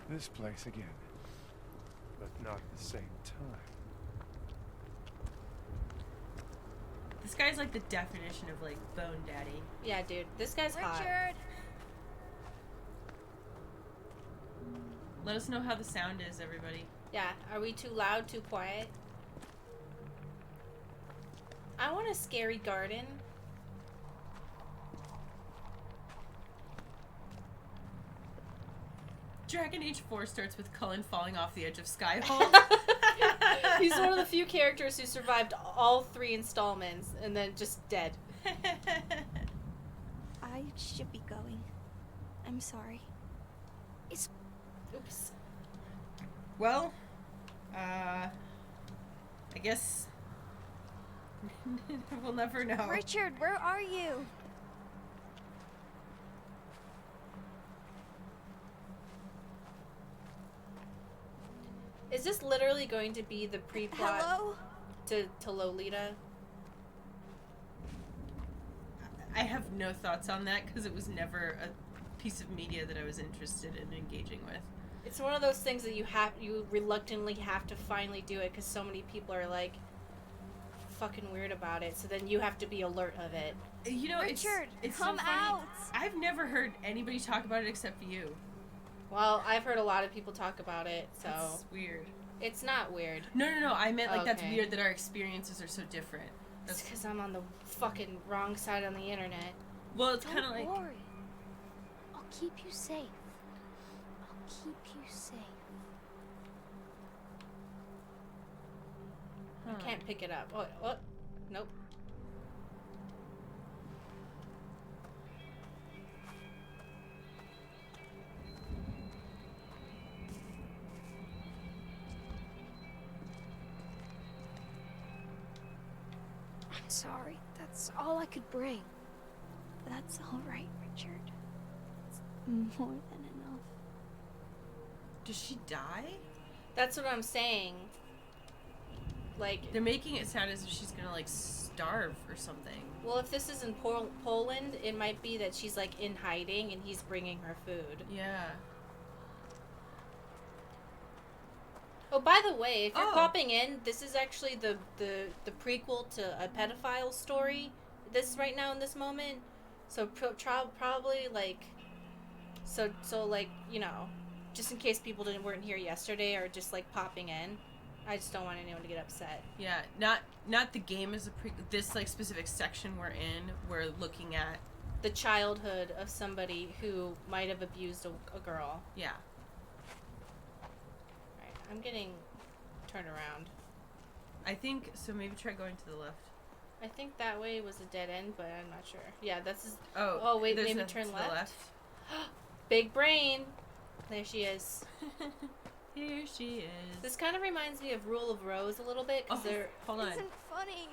this place again, but not at the same time. This guy's like the definition of like bone daddy. Yeah, dude. This guy's hot. Richard! Let us know how the sound is, everybody. Yeah, are we too loud, too quiet? I want a scary garden. Dragon Age 4 starts with Cullen falling off the edge of Skyhold. He's one of the few characters who survived all 3 installments and then just dead. I should be going. I'm sorry. Oops. Well, I guess we'll never know. Richard, where are you? Is this literally going to be the pre-plot Hello? to Lolita? I have no thoughts on that because it was never a piece of media that I was interested in engaging with. It's one of those things that you reluctantly have to finally do it because so many people are like fucking weird about it. So then you have to be alert of it. You know, Richard, it's come so funny. out. I've never heard anybody talk about it except for you. Well, I've heard a lot of people talk about it, so That's weird. it's not weird. No. I meant like that's Okay. weird that our experiences are so different. It's because I'm on the fucking wrong side on the internet. Well, it's Don't kind of like worry. I'll keep you safe. I'll keep you safe. I can't pick it up. What? Nope. I'm sorry. That's all I could bring. That's all right, Richard. It's more than enough. Does she die? That's what I'm saying. Like, They're making it sound as if she's gonna like starve or something. well, if this is in Poland, it might be that she's like in hiding and he's bringing her food. Yeah. Oh, by the way, if you're Oh. popping in, this is actually the prequel to a pedophile story. This right now in this moment, so probably like, so like, you know, just in case people weren't here yesterday or just like popping in, I just don't want anyone to get upset. Yeah, not the game as a this like specific section we're looking at. The childhood of somebody who might have abused a girl. Yeah. Right, I'm getting turned around. I think so. Maybe try going to the left. I think that way was a dead end, but I'm not sure. Yeah, this is. Oh. Oh wait, there's maybe nothing turn to the left. Big brain. There she is. Here she is. This kind of reminds me of Rule of Rose a little bit because they're. Hold on. Isn't funny.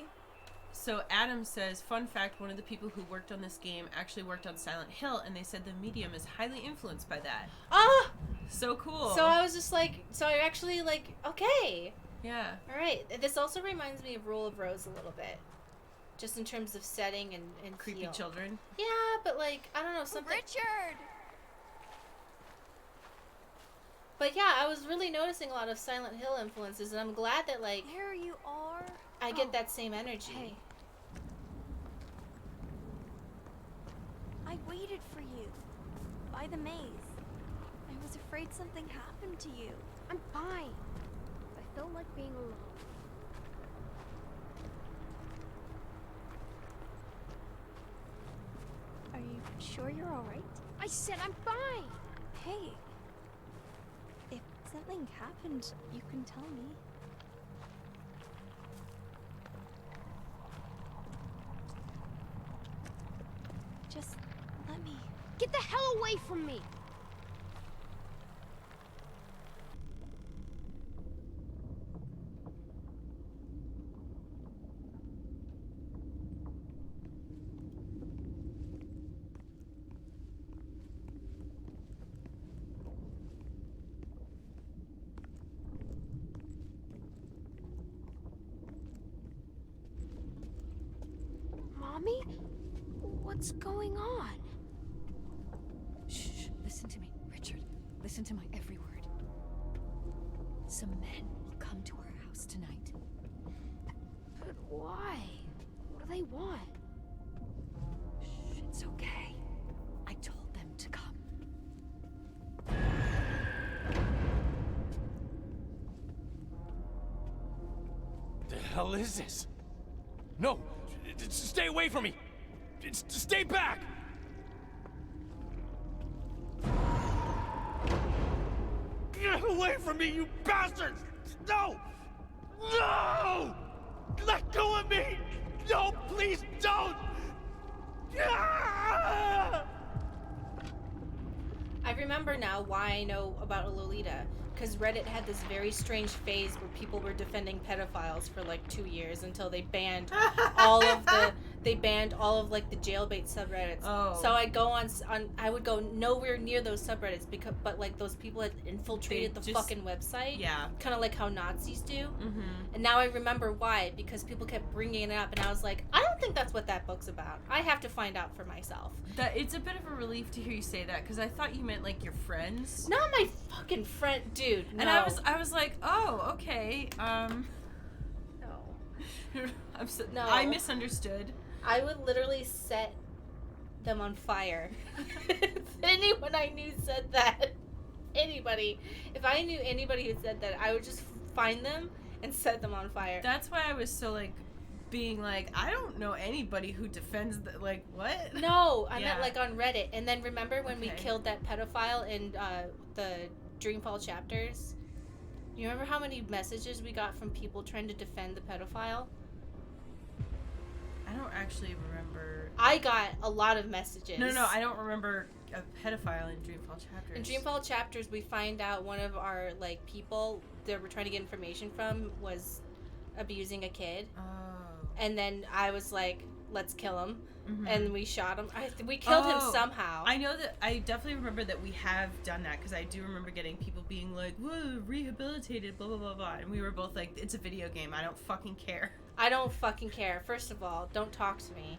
So Adam says, fun fact, one of the people who worked on this game actually worked on Silent Hill, and they said the medium is highly influenced by that. Ah! So cool. So I was just like, so I actually like, okay. Yeah. All right. This also reminds me of Rule of Rose a little bit. Just in terms of setting and Creepy feel. children. Yeah, but like, I don't know, something. Richard! But yeah, I was really noticing a lot of Silent Hill influences, and I'm glad that like Here you are. I get Oh, that same energy. Hey. I waited for you. By the maze. I was afraid something happened to you. I'm fine. I felt like being alone. Are you sure you're alright? I said I'm fine. Hey. If something happened, you can tell me. Just let me. Get the hell away from me! Mommy? What's going on? Shh, listen to me. Richard, listen. Listen to my every word. Some men will come to our house tonight. But why? What do they want? Shh, it's okay. I told them to come. The hell is this? No! Stay away from me! Stay back! Get away from me, you bastards! No! No! Let go of me! No, please don't! Ah! I remember now why I know about Lolita. Because Reddit had this very strange phase where people were defending pedophiles for like 2 years until they banned all of like the jailbait subreddits. Oh. So I'd go on I would go nowhere near those subreddits but like those people had infiltrated the fucking website. Yeah. Kind of like how Nazis do. Mm-hmm. And now I remember why, because people kept bringing it up and I was like, I don't think that's what that book's about. I have to find out for myself. It's a bit of a relief to hear you say that, because I thought you meant like your friends. Not my fucking friend, dude. And no. I was like, oh, okay. No. No. I misunderstood. I would literally set them on fire. If anyone I knew said that, if I knew anybody who said that, I would just find them and set them on fire. That's why I was so like being like, I don't know anybody who defends like what? No, I Yeah. meant like on Reddit. And then remember when we Okay. killed that pedophile in the Dreamfall chapters? You remember how many messages we got from people trying to defend the pedophile? I don't actually remember. I got a lot of messages. No, I don't remember a pedophile in Dreamfall chapters. In Dreamfall chapters, we find out one of our like people that we're trying to get information from was abusing a kid, Oh. and then I was like, "Let's kill him," Mhm. and we shot him. We killed him Oh, somehow. I know that. I definitely remember that we have done that, because I do remember getting people being like, "Whoa, rehabilitated," blah blah blah blah, and we were both like, "It's a video game. I don't fucking care." I don't fucking care. First of all, don't talk to me.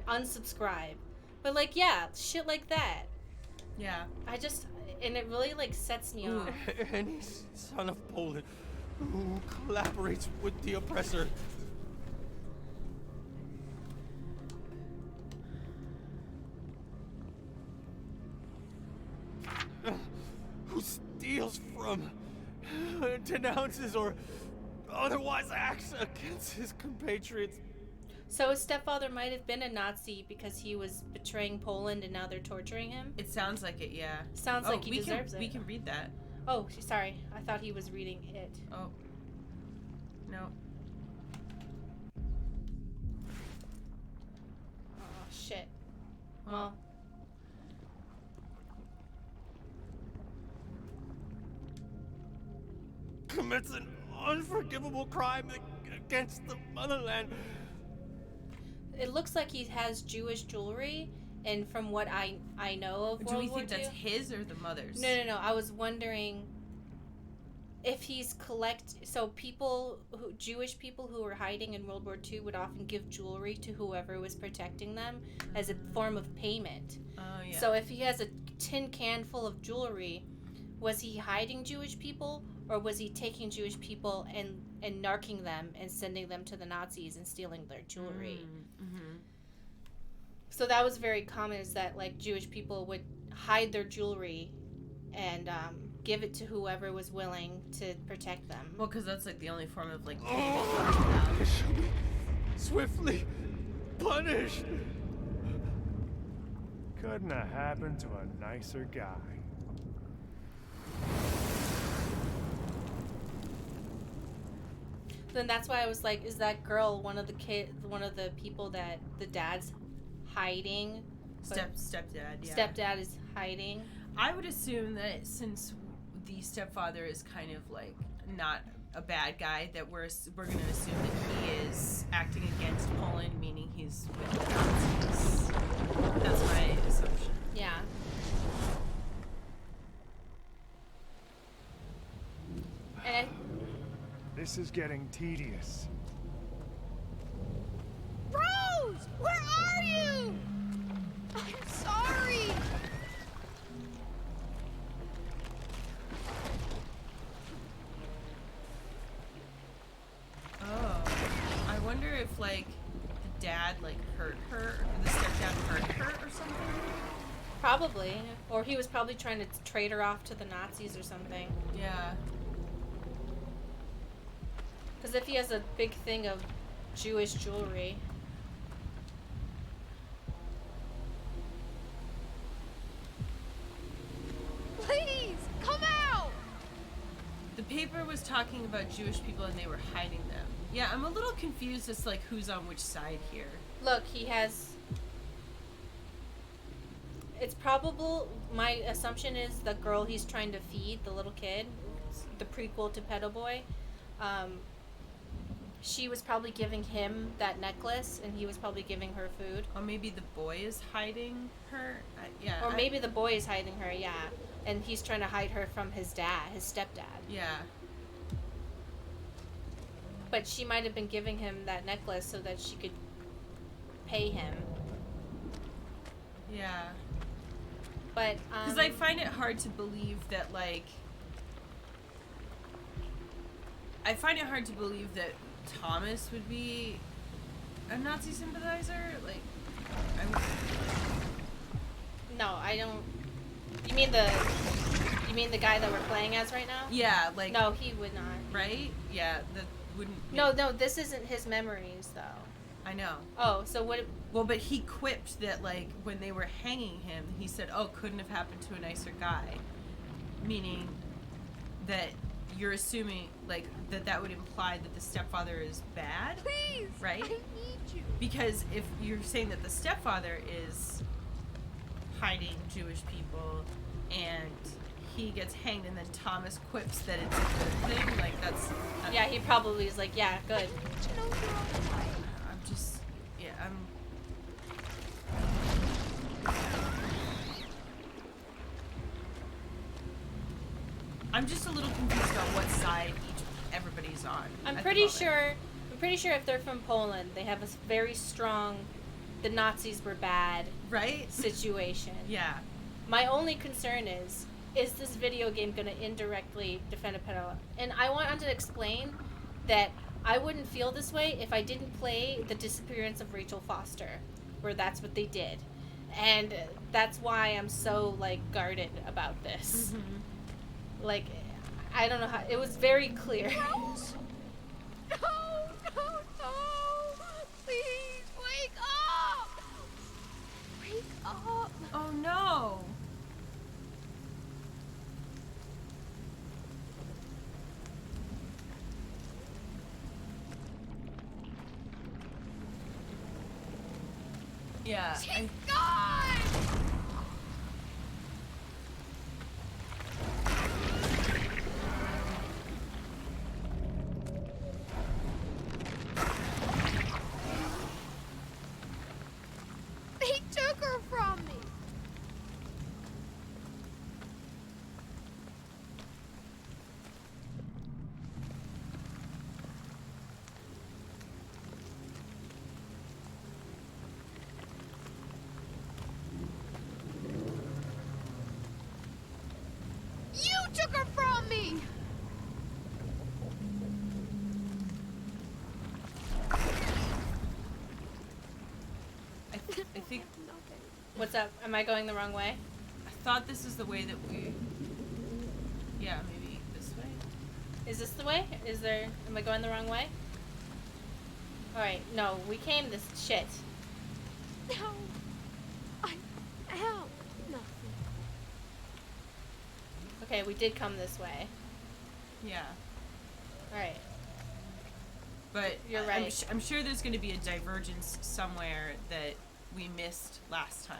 Unsubscribe. But like, yeah, shit like that. Yeah. And it really like sets me Ooh. off. Any son of Poland who collaborates with the oppressor. Who steals from, denounces, or otherwise acts against his compatriots. So his stepfather might have been a Nazi because he was betraying Poland and now they're torturing him? It sounds like it. Yeah. Sounds like he deserves it. We can read that. Oh, sorry. I thought he was reading it. Oh. No. Oh, shit. Well. Commits an unforgivable crime against the motherland. It looks like he has Jewish jewelry, and from what I know of Do World we War think II, that's his or the mother's? No. I was wondering if he's so Jewish people who were hiding in World War II would often give jewelry to whoever was protecting them as a form of payment. Oh yeah. So if he has a tin can full of jewelry, was he hiding Jewish people, or was he taking Jewish people and narking them and sending them to the Nazis and stealing their jewelry? Mm-hmm. So that was very common, is that like Jewish people would hide their jewelry and give it to whoever was willing to protect them. Well, because that's like the only form of like. They shall be swiftly punished. Couldn't have happened to a nicer guy. Then that's why I was like, is that girl one of the people that the dad's hiding? Stepdad. Yeah. Stepdad is hiding. I would assume that since the stepfather is kind of like not a bad guy, that we're going to assume that he is acting against Poland, meaning he's with the Nazis. That's my assumption. Yeah. And This is getting tedious. Rose! Where are you? I'm sorry. if like the dad like hurt her, or the stepdad hurt her or something. Probably. Or he was probably trying to trade her off to the Nazis or something. Yeah. Because if he has a big thing of Jewish jewelry. Please, come out! The paper was talking about Jewish people and they were hiding them. Yeah, I'm a little confused as to like who's on which side here. Look, he has... It's probable, my assumption is the girl he's trying to feed, the little kid, the prequel to Pedo Boy, she was probably giving him that necklace and he was probably giving her food. Or maybe the boy is hiding her. Or maybe the boy is hiding her, yeah. And he's trying to hide her from his dad, his stepdad. Yeah. But she might have been giving him that necklace so that she could pay him. Yeah. But, because I find it hard to believe that, like... I find it hard to believe that Thomas would be a Nazi sympathizer. Like, No, I don't... You mean the guy that we're playing as right now? Yeah, like... No, he would not. Right? Yeah, that wouldn't... No, this isn't his memories, though. I know. Oh, so what... Well, but he quipped that, like, when they were hanging him, he said, oh, couldn't have happened to a nicer guy. Meaning that you're assuming, like, that would imply that the stepfather is bad? Please! Right? I need you. Because if you're saying that the stepfather is hiding Jewish people and he gets hanged and then Thomas quips that it's a good thing, like, that's... Yeah, he probably is like, yeah, good. You know you're on the way. I'm just... Yeah, I'm just a little confused about what side everybody's on. I'm pretty sure if they're from Poland, they have a very strong the Nazis were bad right situation. Yeah. My only concern is this video game going to indirectly defend a pedophile? And I want to explain that I wouldn't feel this way if I didn't play The Disappearance of Rachel Foster, where that's what they did. And that's why I'm so, like, guarded about this. Mm-hmm. Like, I don't know how... It was very clear. Rose? No, no, no! Please, wake up! Wake up! Oh, no! Yeah. She's gone! They took her from me! You took her from me! I think... Nothing. What's up? Am I going the wrong way? I thought this is the way that we... Yeah, maybe this way? Is this the way? Am I going the wrong way? Alright, no, we came this shit. No. I am nothing. Okay, we did come this way. Yeah. Alright. But You're right. I'm sure there's going to be a divergence somewhere that we missed last time.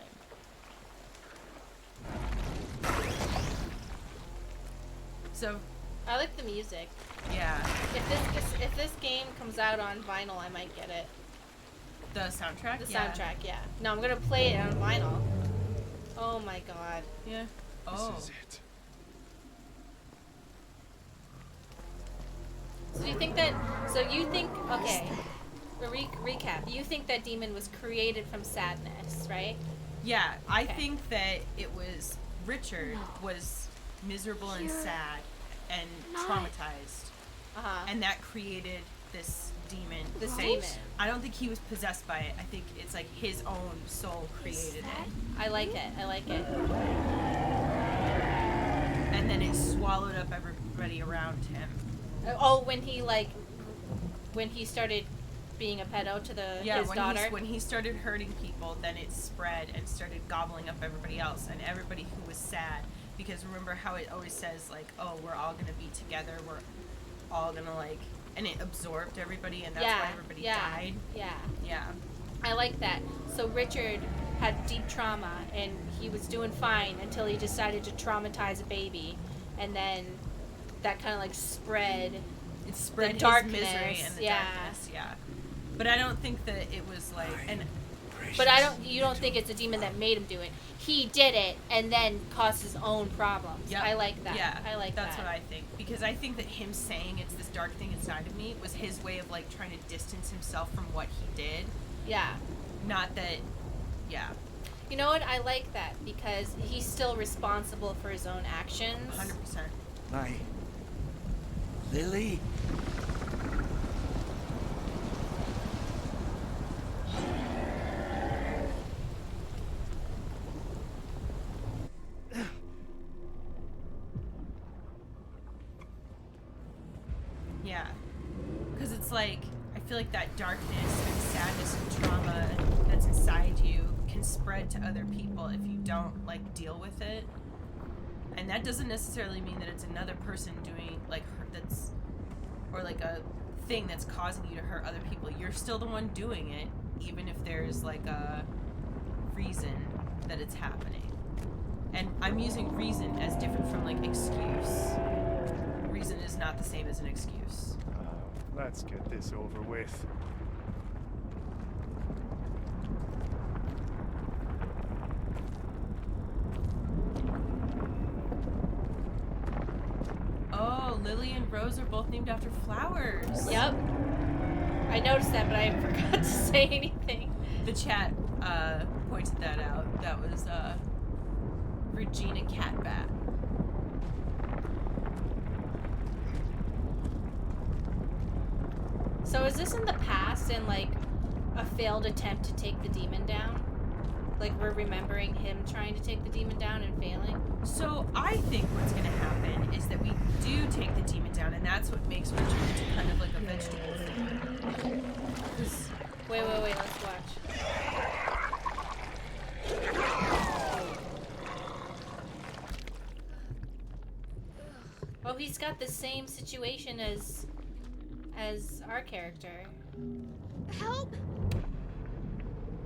So, I like the music. yeah. If this game comes out on vinyl, I might get it. The soundtrack? The Yeah. soundtrack, yeah. No, I'm gonna play it on vinyl. Oh my god. Yeah. Oh. This is it. So do you think that? So you think? Okay. Recap. You think that demon was created from sadness, right? Yeah, I Okay. think that it was Richard was miserable and You're sad and not- traumatized, Uh huh. and that created this demon. The saying- demon. I don't think he was possessed by it. I think it's like his own soul created it. I like it. I like it. And then it swallowed up everybody around him. Oh, when he started being a pedo to his daughter. When he started hurting people, then it spread and started gobbling up everybody else and everybody who was sad. Because remember how it always says, like, oh, we're all gonna be together, we're all gonna, like, and it absorbed everybody, and that's why everybody died. Yeah. I like that. So Richard had deep trauma, and he was doing fine until he decided to traumatize a baby, and then that kind of, like, spread. It spread his darkness, misery and the darkness, yeah. But I don't think that it was, like, But you don't think it's a demon that made him do it. He did it and then caused his own problems. Yep. I like that. Yeah, I like that's that. what I think. Because I think that him saying it's this dark thing inside of me was his way of, like, trying to distance himself from what he did. Yeah. Not that, yeah. You know what? I like that because he's still responsible for his own actions. 100%. My Lily? Yeah. Because it's like, I feel like that darkness and sadness and trauma that's inside you can spread to other people if you don't, like, deal with it. And that doesn't necessarily mean that it's another person doing, like, that's, or like a thing that's causing you to hurt other people. You're still the one doing it, even if there's, like, a reason that it's happening. And I'm using reason as different from, like, excuse. Reason is not the same as an excuse. Let's get this over with. Oh, Lily and Rose are both named after flowers. Yep. I noticed that, but I forgot to say anything. The chat pointed that out. That was Regina Catbat. So is this in the past and like a failed attempt to take the demon down? Like we're remembering him trying to take the demon down and failing? So I think what's going to happen is that we do take the demon down, and that's what makes Richard into kind of like a vegetable thing. Wait, let's watch. Oh, he's got the same situation as our character. Help!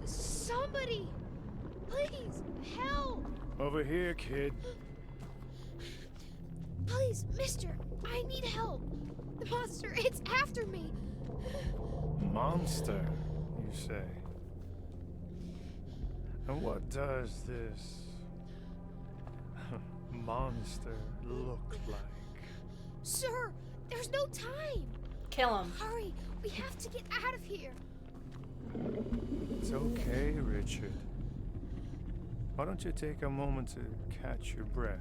Somebody! Please, help! Over here, kid. Please, mister, I need help. The monster, it's after me. Monster, you say? And what does this monster look like? Sir, there's no time. Kill him. Hurry, we have to get out of here. It's okay, Richard. Why don't you take a moment to catch your breath?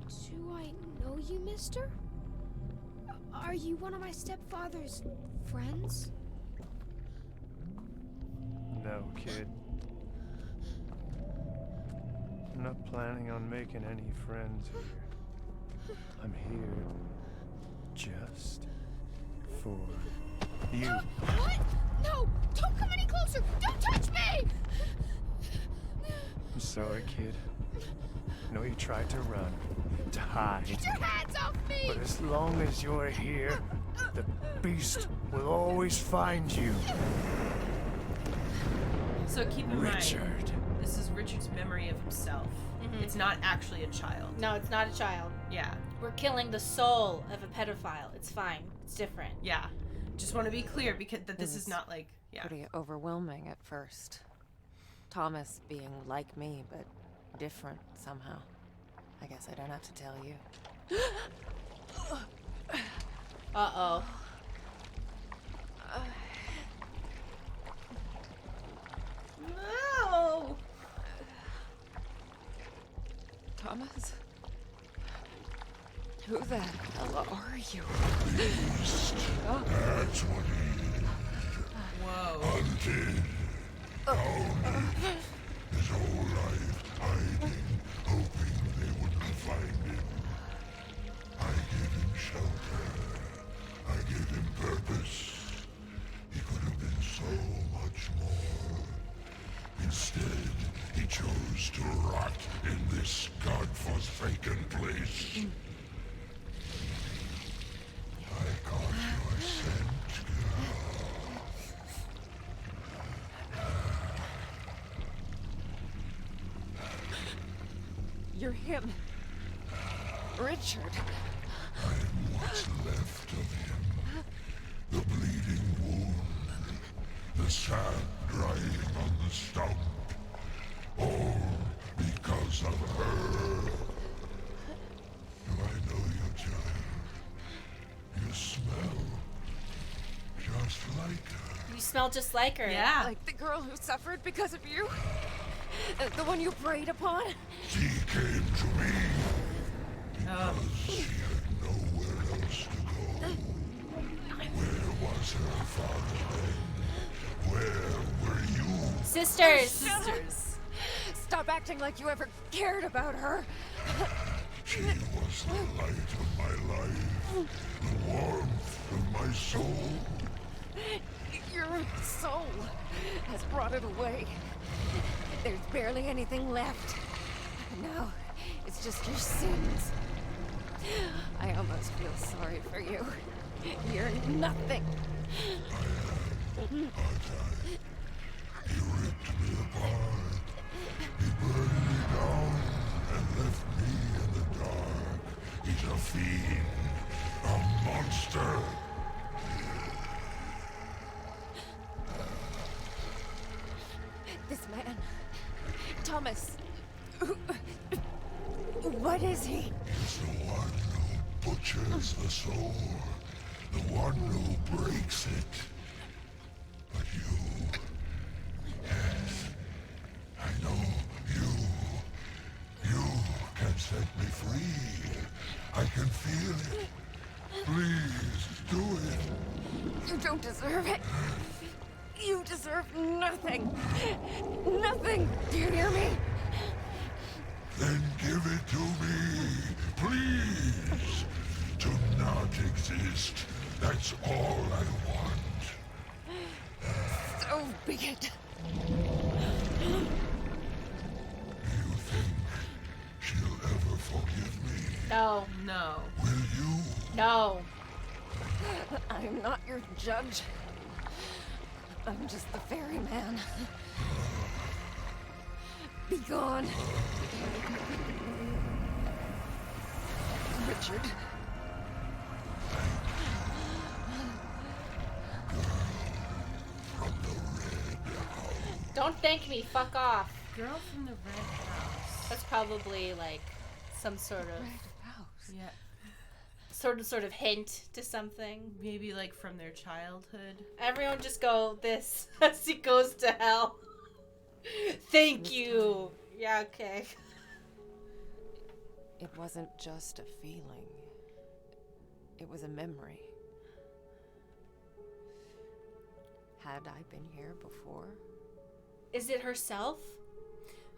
Do I know you, mister? Are you one of my stepfather's friends? No, kid. I'm not planning on making any friends here. I'm here just for you. What? No! Don't come any closer! Don't touch me! I'm sorry, kid. I know you tried to run, to hide. Get your hands off me! But as long as you're here, the beast will always find you. So keep in mind, Richard. this is Richard's memory of himself. Mhm. It's not actually a child. No, it's not a child. Yeah, We're killing the soul of a pedophile. It's fine. It's different. yeah. Just want to be clear because that this It is was not like, yeah. Pretty overwhelming at first. Thomas being like me, but different somehow. I guess I don't have to tell you. Uh-oh. No! Thomas? Who the hell are you? That's what he Whoa. hunted. Hounded. His whole life hiding, hoping they wouldn't find him. I gave him shelter. I gave him purpose. He could have been so much more. Instead, he chose to rot in this godforsaken place. I got your scent, girl. You're him. Richard. I'm what's left of him. The bleeding wound. The sap drying on the stump. All because of her. Do I know you, child? You smell just like her. You smell just like her. Yeah. Like the girl who suffered because of you? The one you preyed upon? She came to me Oh. because she had nowhere else to go. Where was her father then? Where were you? Sisters. Sisters. Stop acting like you ever cared about her. She was the light of my life, the warmth of my soul. Your soul has brought it away. There's barely anything left. Now, it's just your sins. I almost feel sorry for you. You're nothing. He ripped me apart. He burned me down and left me in the dark. He's a fiend, a monster. This man, Thomas, what is he? He's the one who butchers the soul, the one who breaks it. But you, yes, I know you can set me free. I can feel it. Please, do it. You don't deserve it. You deserve nothing. Nothing. Do you hear me? Then give it to me, please. To not exist, that's all I want. So be it. Do you think she'll ever forgive me? No. No. Will you? No. I'm not your judge. I'm just the ferryman. Be gone. Richard. Don't thank me. Fuck off. Girl from the red house. That's probably like some sort of House. Yeah. sort of hint to something. Maybe like from their childhood. Everyone just go this as he goes to hell. Thank you. Yeah, okay. It wasn't just a feeling. It was a memory. Had I been here before? Is it herself?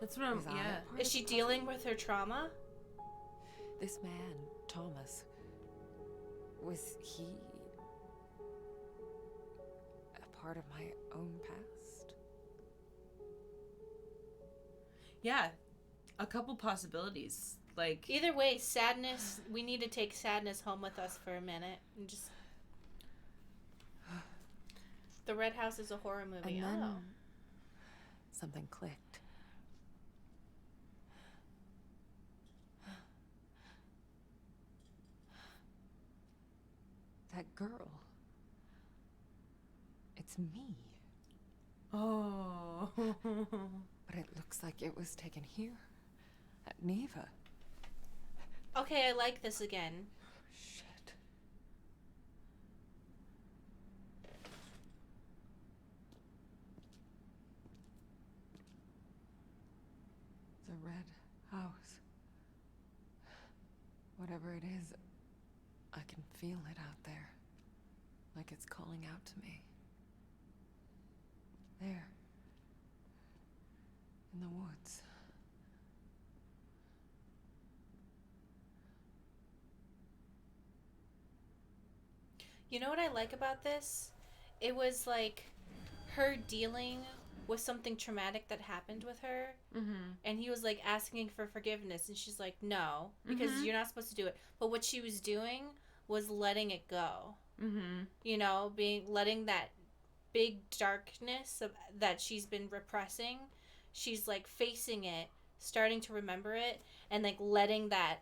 That's what I'm. Was I Yeah. a part Is of she the dealing with her trauma? This man, Thomas, was he a part of my own past? Yeah. A couple possibilities. Like. Either way, sadness. We need to take sadness home with us for a minute and just. The Red House is a horror movie. And then Oh. something clicked. That girl. It's me. Oh. But it looks like it was taken here. At Neva. Okay, I like this again. Shit. The red house. Whatever it is, I can feel it out there. Like it's calling out to me. There. In the woods. You know what I like about this? It was like her dealing with something traumatic that happened with her. Mm-hmm. And he was like asking for forgiveness. And she's like, no, because Mm-hmm. you're not supposed to do it. But what she was doing was letting it go. Mm-hmm. You know, letting that big darkness that she's been repressing, she's like facing it, starting to remember it, and like letting that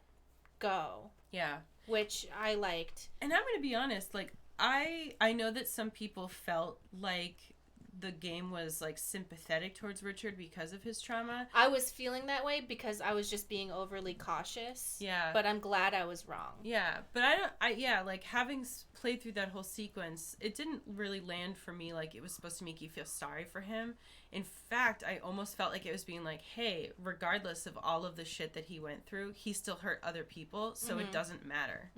go. Yeah. Which I liked. And I'm going to be honest, like, I know that some people felt like the game was, like, sympathetic towards Richard because of his trauma. I was feeling that way because I was just being overly cautious. Yeah. But I'm glad I was wrong. Yeah. But like, having played through that whole sequence, it didn't really land for me like it was supposed to make you feel sorry for him. In fact, I almost felt like it was being like, hey, regardless of all of the shit that he went through, he still hurt other people, so it doesn't matter.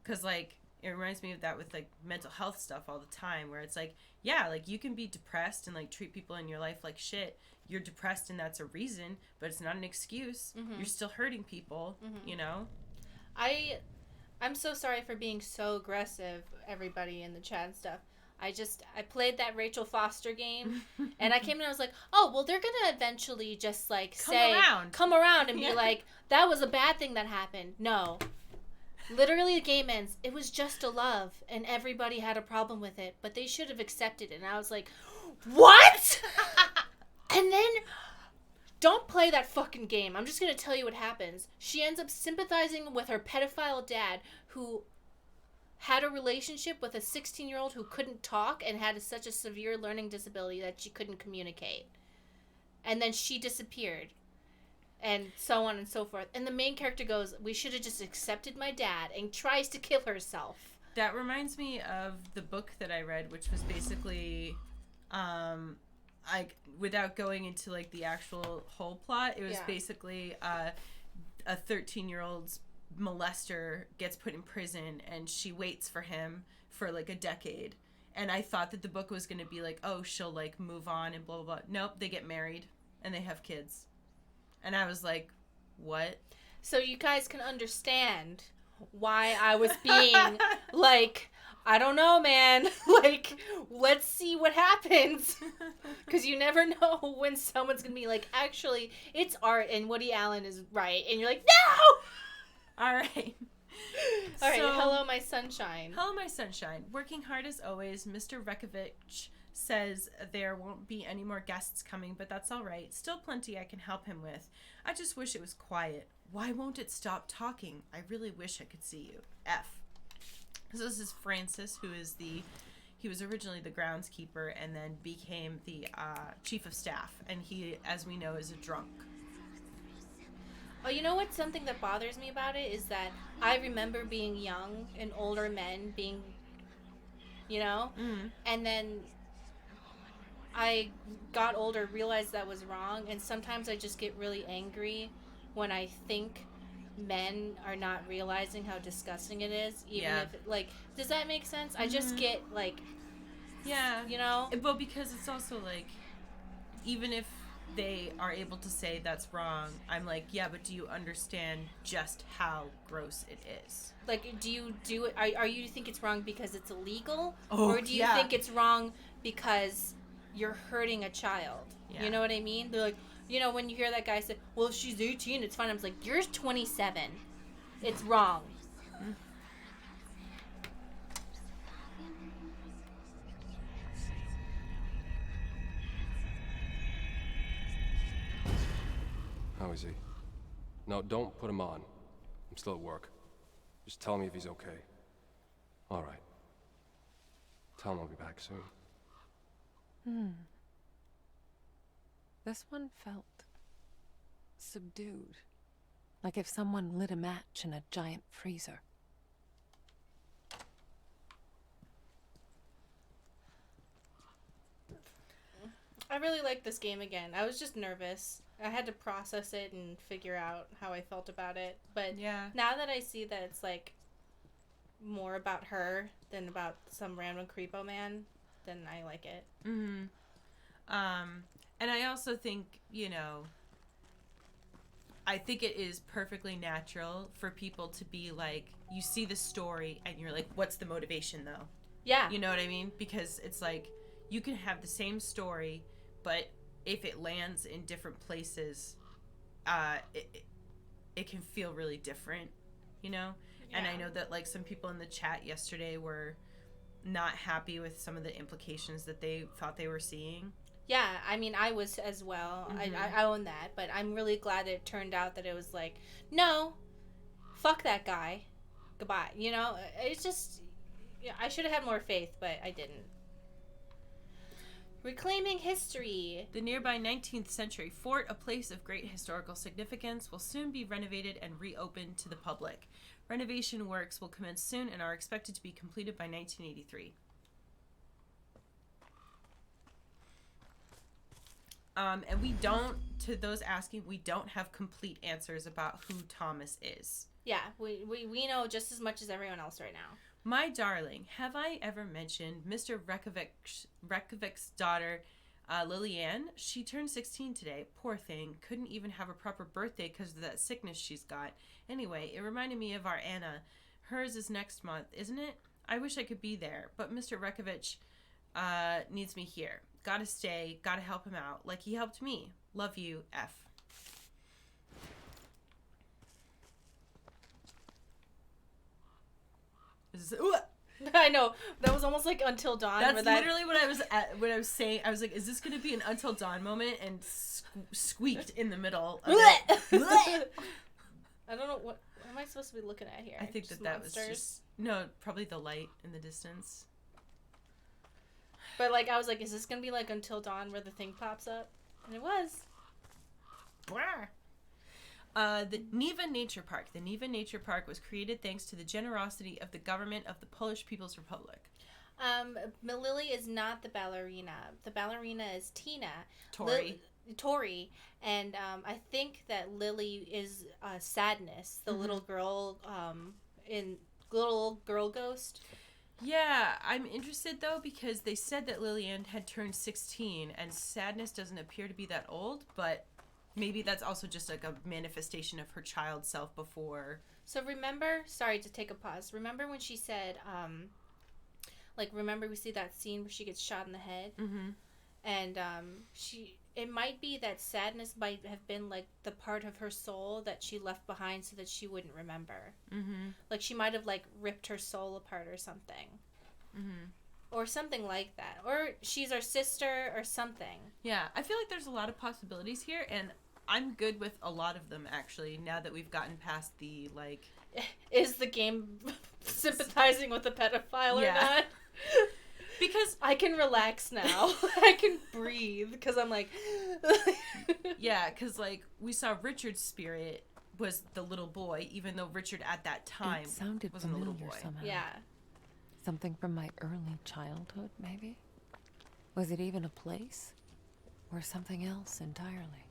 Because, like, it reminds me of that with, like, mental health stuff all the time, where it's like, yeah, like, you can be depressed and, like, treat people in your life like shit. You're depressed and that's a reason, but it's not an excuse. You're still hurting people, you know? I'm so sorry for being so aggressive, everybody in the chat and stuff. I played that Rachel Foster game, and I came in and I was like, oh, well, they're going to eventually just, like, come around and be like, that was a bad thing that happened. No. Literally, the game ends. It was just a love, and everybody had a problem with it, but they should have accepted it. And I was like, what? And then, don't play that fucking game. I'm just going to tell you what happens. She ends up sympathizing with her pedophile dad, who had a relationship with a 16-year-old who couldn't talk and had such a severe learning disability that she couldn't communicate. And then she disappeared. And so on and so forth. And the main character goes, we should have just accepted my dad, and tries to kill herself. That reminds me of the book that I read, which was basically, without going into, like, the actual whole plot, it was basically a 13-year-old's molester gets put in prison, and she waits for him for, like, a decade. And I thought that the book was going to be like, oh, she'll, like, move on and blah, blah, blah. Nope, they get married, and they have kids. And I was like, what? So you guys can understand why I was being like, I don't know, man. Like, let's see what happens. Because you never know when someone's going to be like, actually, it's art and Woody Allen is right. And you're like, no! All right. All right, hello, my sunshine. Hello, my sunshine. Working hard as always, Mr. Rekovich says there won't be any more guests coming, but that's all right. Still plenty I can help him with. I just wish it was quiet. Why won't it stop talking? I really wish I could see you. F. So this is Francis, he was originally the groundskeeper and then became the chief of staff. And he, as we know, is a drunk. Oh, you know what? Something that bothers me about it is that I remember being young and older men being, you know? And then I got older, realized that was wrong, and sometimes I just get really angry when I think men are not realizing how disgusting it is, even if, like, does that make sense? I just get, like, you know? Well, because it's also, like, even if they are able to say that's wrong, I'm like, yeah, but do you understand just how gross it is? Like, do you do it, are you think it's wrong because it's illegal? Oh, or do you think it's wrong because you're hurting a child? Yeah. You know what I mean? They're like, you know, when you hear that guy say, well, if she's 18, it's fine. I was like, you're 27. It's wrong. How is he? No, don't put him on. I'm still at work. Just tell me if he's okay. All right. Tell him I'll be back soon. This one felt subdued. Like if someone lit a match in a giant freezer. I really like this game again. I was just nervous. I had to process it and figure out how I felt about it. But now that I see that it's like more about her than about some random creepo man, then I like it. Mm-hmm. And I also think, I think it is perfectly natural for people to be like, you see the story and you're like, what's the motivation though? Yeah. You know what I mean? Because it's like, you can have the same story, but if it lands in different places, it can feel really different, Yeah. And I know that, like, some people in the chat yesterday were not happy with some of the implications that they thought they were seeing. Yeah, I mean, I was as well. Mm-hmm. I own that, but I'm really glad it turned out that it was like, no, fuck that guy. Goodbye. It's just, I should have had more faith, but I didn't. Reclaiming history. The nearby 19th century fort, a place of great historical significance, will soon be renovated and reopened to the public. Renovation works will commence soon and are expected to be completed by 1983. And we don't, to those asking, we don't have complete answers about who Thomas is. Yeah, we know just as much as everyone else right now. My darling, have I ever mentioned Mr. Reykjavik's daughter, Lillian? She turned 16 today. Poor thing. Couldn't even have a proper birthday because of that sickness she's got. Anyway, it reminded me of our Anna. Hers is next month, isn't it? I wish I could be there, but Mr. Reykjavik needs me here. Gotta stay, gotta help him out, like he helped me. Love you, F. I know, that was almost like Until Dawn. That's literally what I was saying. I was like, is this going to be an Until Dawn moment? And squeaked in the middle of it. I don't know, what am I supposed to be looking at here? I think just that monsters? was just... No, probably the light in the distance. But, like, I was like, is this going to be like Until Dawn where the thing pops up? And it was. The Niva Nature Park. The Niva Nature Park was created thanks to the generosity of the government of the Polish People's Republic. Lily is not the ballerina. The ballerina is Tina. Tori. And I think that Lily is Sadness, the little girl little girl ghost. Yeah, I'm interested though because they said that Lillian had turned 16 and Sadness doesn't appear to be that old, but maybe that's also just like a manifestation of her child self before. So remember, sorry to take a pause. Remember when she said, remember we see that scene where she gets shot in the head? Mm-hmm. And it might be that Sadness might have been like the part of her soul that she left behind so that she wouldn't remember. Mm-hmm. Like she might have like ripped her soul apart or something. Mm-hmm. Or something like that. Or she's her sister or something. Yeah, I feel like there's a lot of possibilities here, and I'm good with a lot of them, actually, now that we've gotten past the, like... Is the game sympathizing with the pedophile or not? Because... I can relax now. I can breathe, because I'm like... Yeah, because, like, we saw Richard's spirit was the little boy, even though Richard at that time wasn't a little boy. Somehow. Yeah. Something from my early childhood, maybe? Was it even a place? Or something else entirely?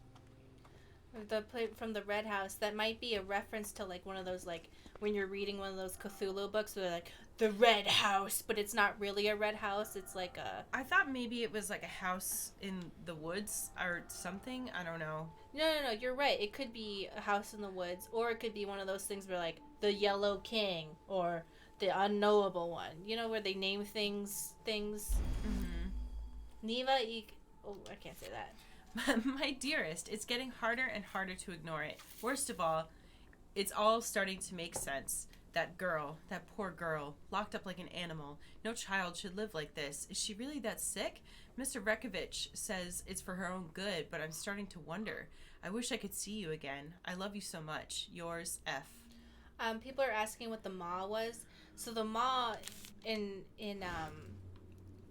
The play from the Red House, that might be a reference to like one of those, like when you're reading one of those Cthulhu books where they're like the Red House, but it's not really a red house. It's like a... I thought maybe it was like a house in the woods or something. I don't know. No, you're right. It could be a house in the woods, or it could be one of those things where like the Yellow King or the Unknowable One. You know, where they name things. Mm-hmm. Niva. Oh, I can't say that. My dearest, it's getting harder and harder to ignore it. Worst of all, it's all starting to make sense. That girl, that poor girl, locked up like an animal. No child should live like this. Is she really that sick? Mr. Reykjavik says it's for her own good, but I'm starting to wonder. I wish I could see you again. I love you so much. Yours, F. People are asking what the maw was. So the maw, in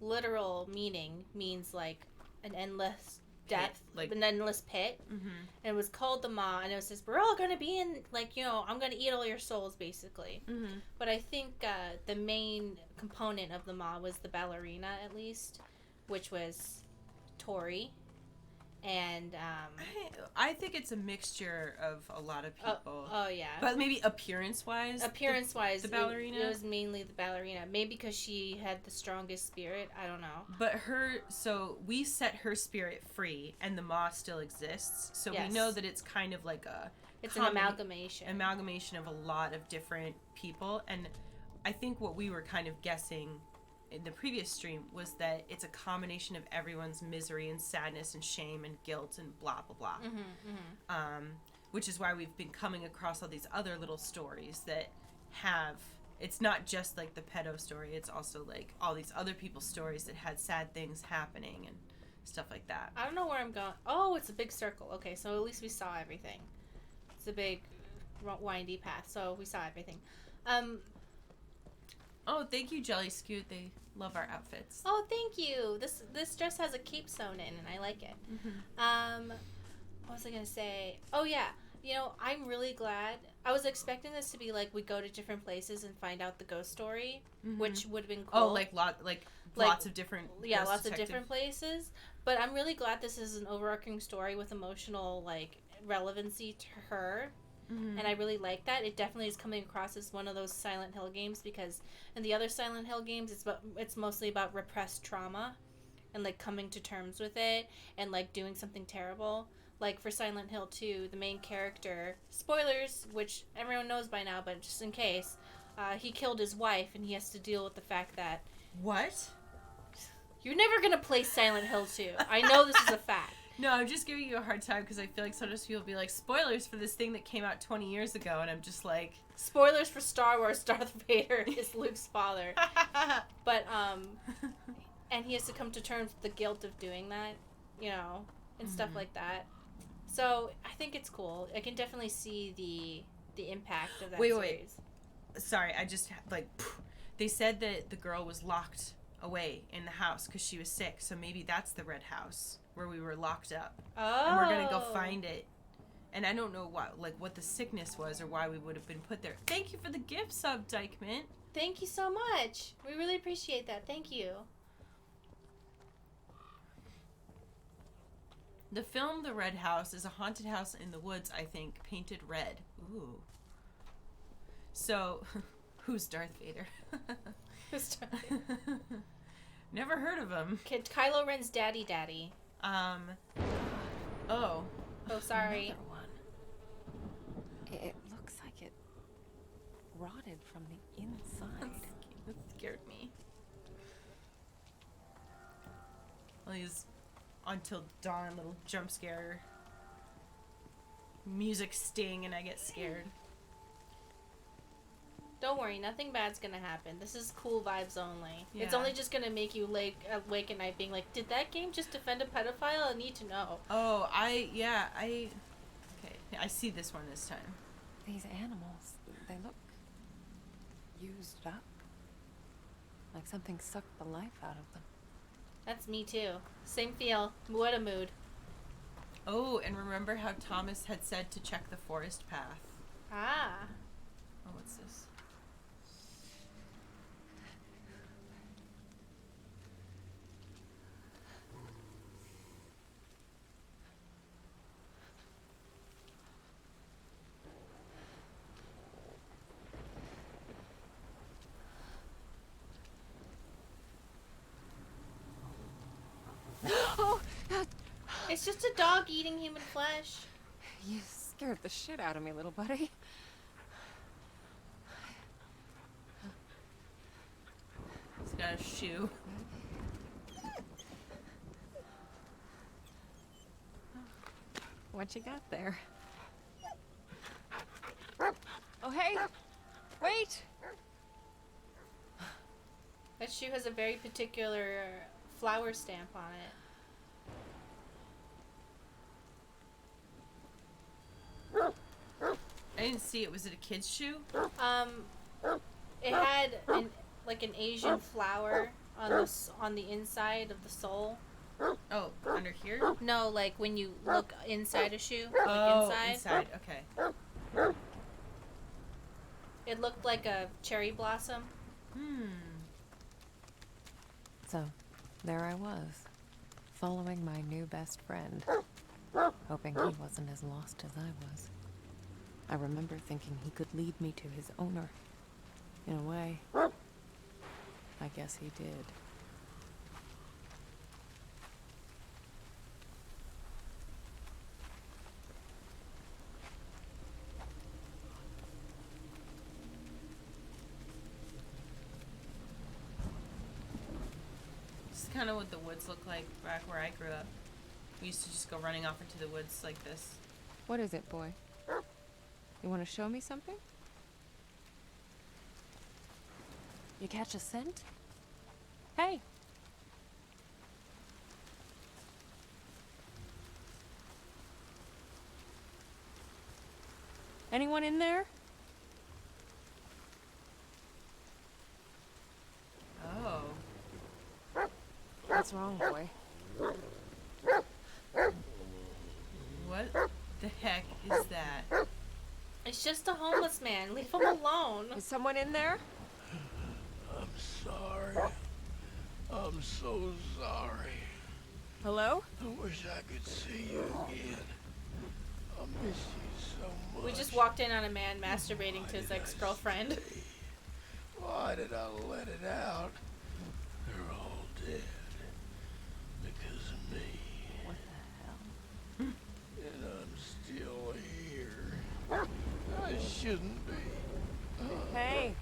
literal meaning, means like an endless depth, like an endless pit. Mm-hmm. And it was called the maw, and it says we're all gonna be in, like, you know, I'm gonna eat all your souls, basically. Mm-hmm. But I think the main component of the maw was the ballerina, at least, which was Tori, and I think it's a mixture of a lot of people. Oh yeah. But maybe appearance-wise. The ballerina. It was mainly the ballerina. Maybe because she had the strongest spirit. I don't know. But so we set her spirit free, and the maw still exists. So Yes. we know that it's kind of like it's an amalgamation. Amalgamation of a lot of different people. And I think what we were kind of guessing in the previous stream was that it's a combination of everyone's misery and sadness and shame and guilt and blah blah blah. Which is why we've been coming across all these other little stories that have, it's not just like the pedo story, it's also like all these other people's stories that had sad things happening and stuff like that. I don't know where I'm going. Oh, it's a big circle. Okay, so at least we saw everything. It's a big windy path, so we saw everything. Oh, thank you, Jelly Scoot. They love our outfits. Oh, thank you. This dress has a cape sewn in, and I like it. What was I gonna say? Oh yeah, you know, I'm really glad. I was expecting this to be like we go to different places and find out the ghost story, which would have been cool. Oh, lots of different. Yeah, ghost lots detective. of different places. But I'm really glad this is an overarching story with emotional relevancy to her. And I really like that. It definitely is coming across as one of those Silent Hill games, because in the other Silent Hill games, it's mostly about repressed trauma and coming to terms with it and doing something terrible. Like for Silent Hill 2, the main character, spoilers, which everyone knows by now, but just in case, he killed his wife, and he has to deal with the fact that... What? You're never gonna play Silent Hill 2. I know this is a fact. No, I'm just giving you a hard time because I feel like sometimes people will be like, spoilers for this thing that came out 20 years ago, and I'm just like... Spoilers for Star Wars, Darth Vader is Luke's father. But, and he has to come to terms with the guilt of doing that, and stuff like that. So, I think it's cool. I can definitely see the impact of that series. Wait. Sorry, I just, they said that the girl was locked away in the house because she was sick, so maybe that's the red house where we were locked up. Oh. And we're gonna go find it. And I don't know what the sickness was or why we would have been put there. Thank you for the gift sub, Dykement. Thank you so much. We really appreciate that. Thank you. The film The Red House is a haunted house in the woods, I think, painted red. Ooh. So, who's Darth Vader? Who's Darth Vader? Never heard of him. Kylo Ren's daddy. Oh, sorry. Another one. It looks like it rotted from the inside. That scared me. Well, he's until dawn, little jump scare. Music sting, and I get scared. Don't worry, nothing bad's gonna happen. This is cool vibes only. Yeah. It's only just gonna make you awake at night being like, did that game just defend a pedophile? I need to know. Oh, okay. I see this one this time. These animals, they look used up. Like something sucked the life out of them. That's me too. Same feel. What a mood. Oh, and remember how Thomas had said to check the forest path? Ah. Oh, what's this? Oh! It's just a dog eating human flesh. You scared the shit out of me, little buddy. He's got a shoe. What you got there? Oh, hey! Wait! That shoe has a very particular flower stamp on it. I didn't see it. Was it a kid's shoe? It had an Asian flower on the inside of the sole. Oh, under here? No, when you look inside a shoe. Oh, inside. Okay. It looked like a cherry blossom. So, there I was, following my new best friend. hoping he wasn't as lost as I was. I remember thinking he could lead me to his owner. In a way, I guess he did. This is kind of what the woods look like back where I grew up. We used to just go running off into the woods like this. What is it, boy? You want to show me something? You catch a scent? Hey! Anyone in there? Oh. What's wrong, boy? What the heck is that? It's just a homeless man. Leave him alone. Is someone in there? I'm sorry. I'm so sorry. Hello? I wish I could see you again. I miss you so much. We just walked in on a man masturbating to his ex-girlfriend. Why did I let it out? They're all dead. Because of me. What the hell? And I'm still here. I shouldn't be. Hey!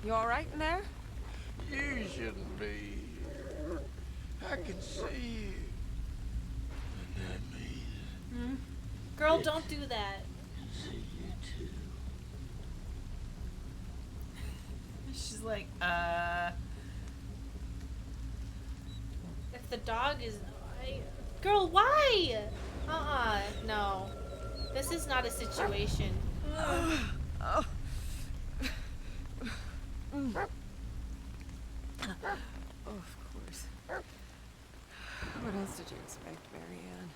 You alright in there? You shouldn't be here. I can see you. And that means Girl, don't do that. I can see you too. She's like, If the dog is... Girl, why? No. This is not a situation. Oh. Oh, of course. What else did you expect, Marianne?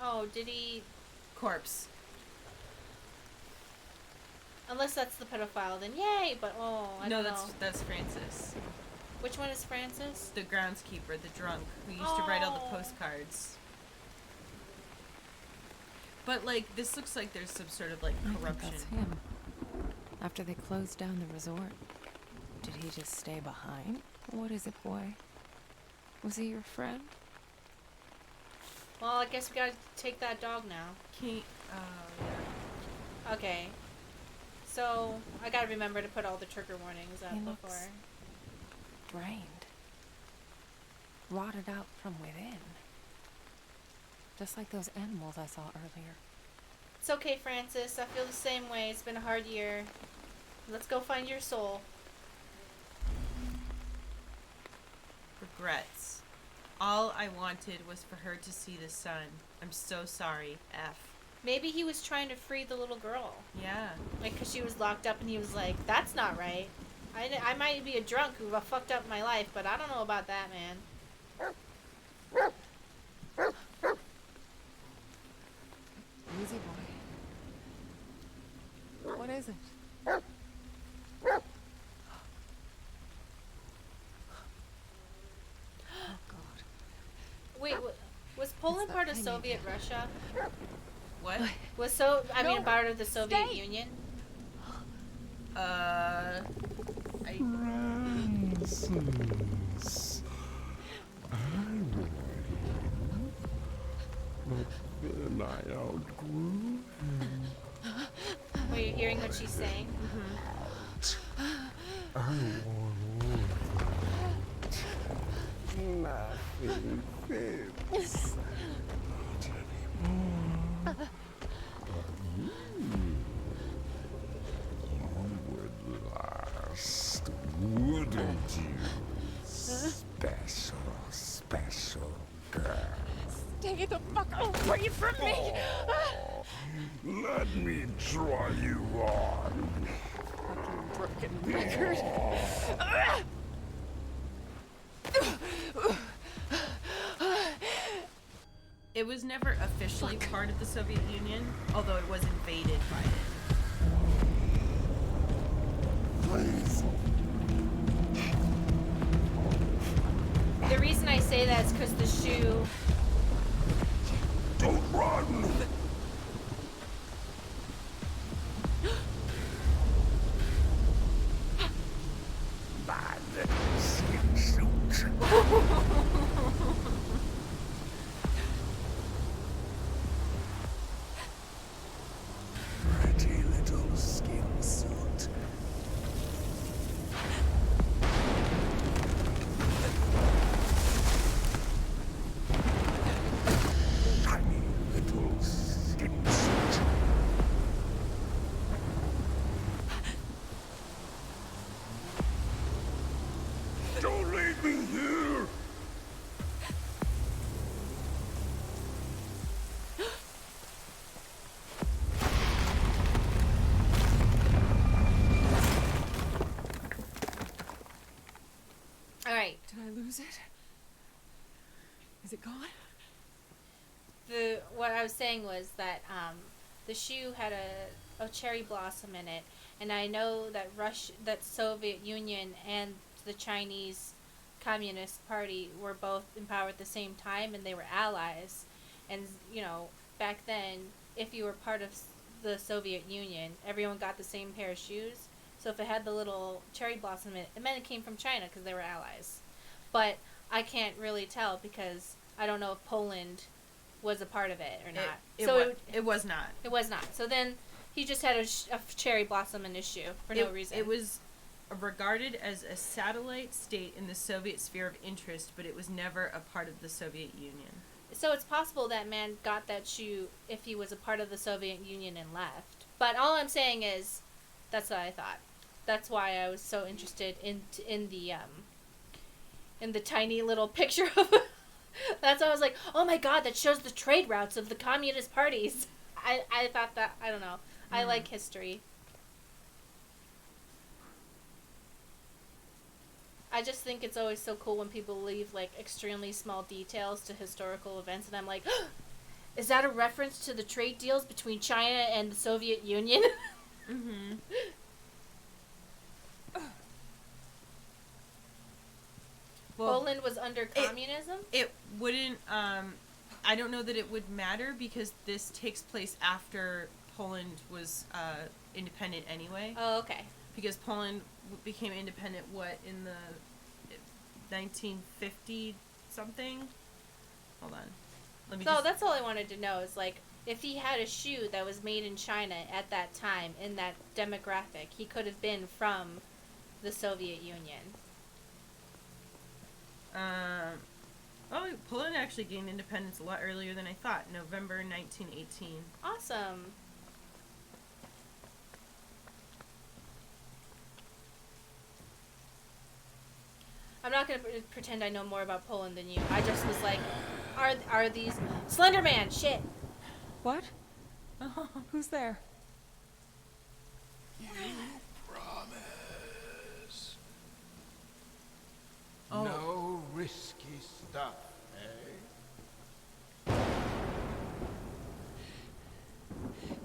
Oh, did he... corpse. Unless that's the pedophile, then yay, but I No, don't know. that's Francis. Which one is Francis? The groundskeeper, the drunk, who used to write all the Oh. postcards. But, like, this looks like there's some sort of, like, I think corruption. that's him. After they closed down the resort, did he just stay behind? What is it, boy? Was he your friend? Well, I guess we gotta take that dog now. Yeah. Okay. So, I gotta remember to put all the trigger warnings up He before. looks drained. Rotted out from within. Just like those animals I saw earlier. It's okay, Francis. I feel the same way. It's been a hard year. Let's go find your soul. Regrets. All I wanted was for her to see the sun. I'm so sorry, F. Maybe he was trying to free the little girl. Yeah. Like, because she was locked up and he was like, that's not right. I might be a drunk who fucked up my life, but I don't know about that, man. Easy, boy. What is it? Oh, God. Wait, was Poland that part of thing Soviet again. Russia? What? I mean, No, part of the Soviet stay. Union? Francis, I knew him, but then I outgrew him. Were you hearing what she's saying? I want nothing fits. Not anymore. But you would last, wouldn't you? Special girl. Stay the fuck away from me! Let me try you on. Fucking broken record. It was never officially part of the Soviet Union, although it was invaded by it. Please. The reason I say say that's because the shoe. Don't run! My little skin suit. Pretty little skin suit. Tiny little skin suit. Don't leave me here! All right. Did I lose it? Is it gone? What I was saying was that the shoe had a cherry blossom in it, and I know that that Soviet Union and the Chinese Communist Party were both in power at the same time, and they were allies. And you know, back then, if you were part of the Soviet Union, everyone got the same pair of shoes. So if it had the little cherry blossom in it, it meant it came from China because they were allies. But I can't really tell because I don't know if Poland was a part of it or not. It was not. It was not. So then he just had a cherry blossom in his shoe for no reason. It was regarded as a satellite state in the Soviet sphere of interest, but it was never a part of the Soviet Union. So it's possible that man got that shoe if he was a part of the Soviet Union and left. But all I'm saying is, that's what I thought. That's why I was so interested in the tiny little picture of. That's why I was like, oh my god, that shows the trade routes of the communist parties. I thought that, I don't know. I like history. I just think it's always so cool when people leave like extremely small details to historical events, and I'm like, is that a reference to the trade deals between China and the Soviet Union? Mm-hmm. Well, Poland was under communism? It wouldn't, I don't know that it would matter because this takes place after Poland was independent anyway. Oh, okay. Because Poland became independent, in the 1950 something? Hold on. That's all I wanted to know is, like, if he had a shoe that was made in China at that time, in that demographic, he could have been from the Soviet Union. Poland actually gained independence a lot earlier than I thought. November 1918. Awesome. I'm not gonna pretend I know more about Poland than you. I just was like, are these Slender Man? Shit. What? Who's there? You promise. Oh. No risky stuff, eh?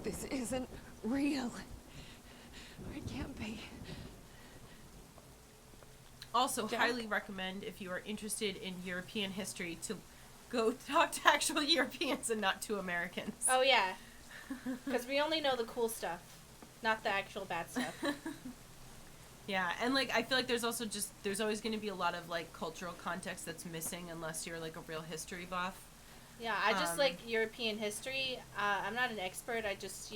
This isn't real. It can't be. Also, Jack? highly recommend if you are interested in European history to go talk to actual Europeans and not to Americans. Oh yeah, because we only know the cool stuff, not the actual bad stuff. Yeah, and like I feel like there's always going to be a lot of like cultural context that's missing unless you're like a real history buff. Yeah, I just like European history. I'm not an expert. I just,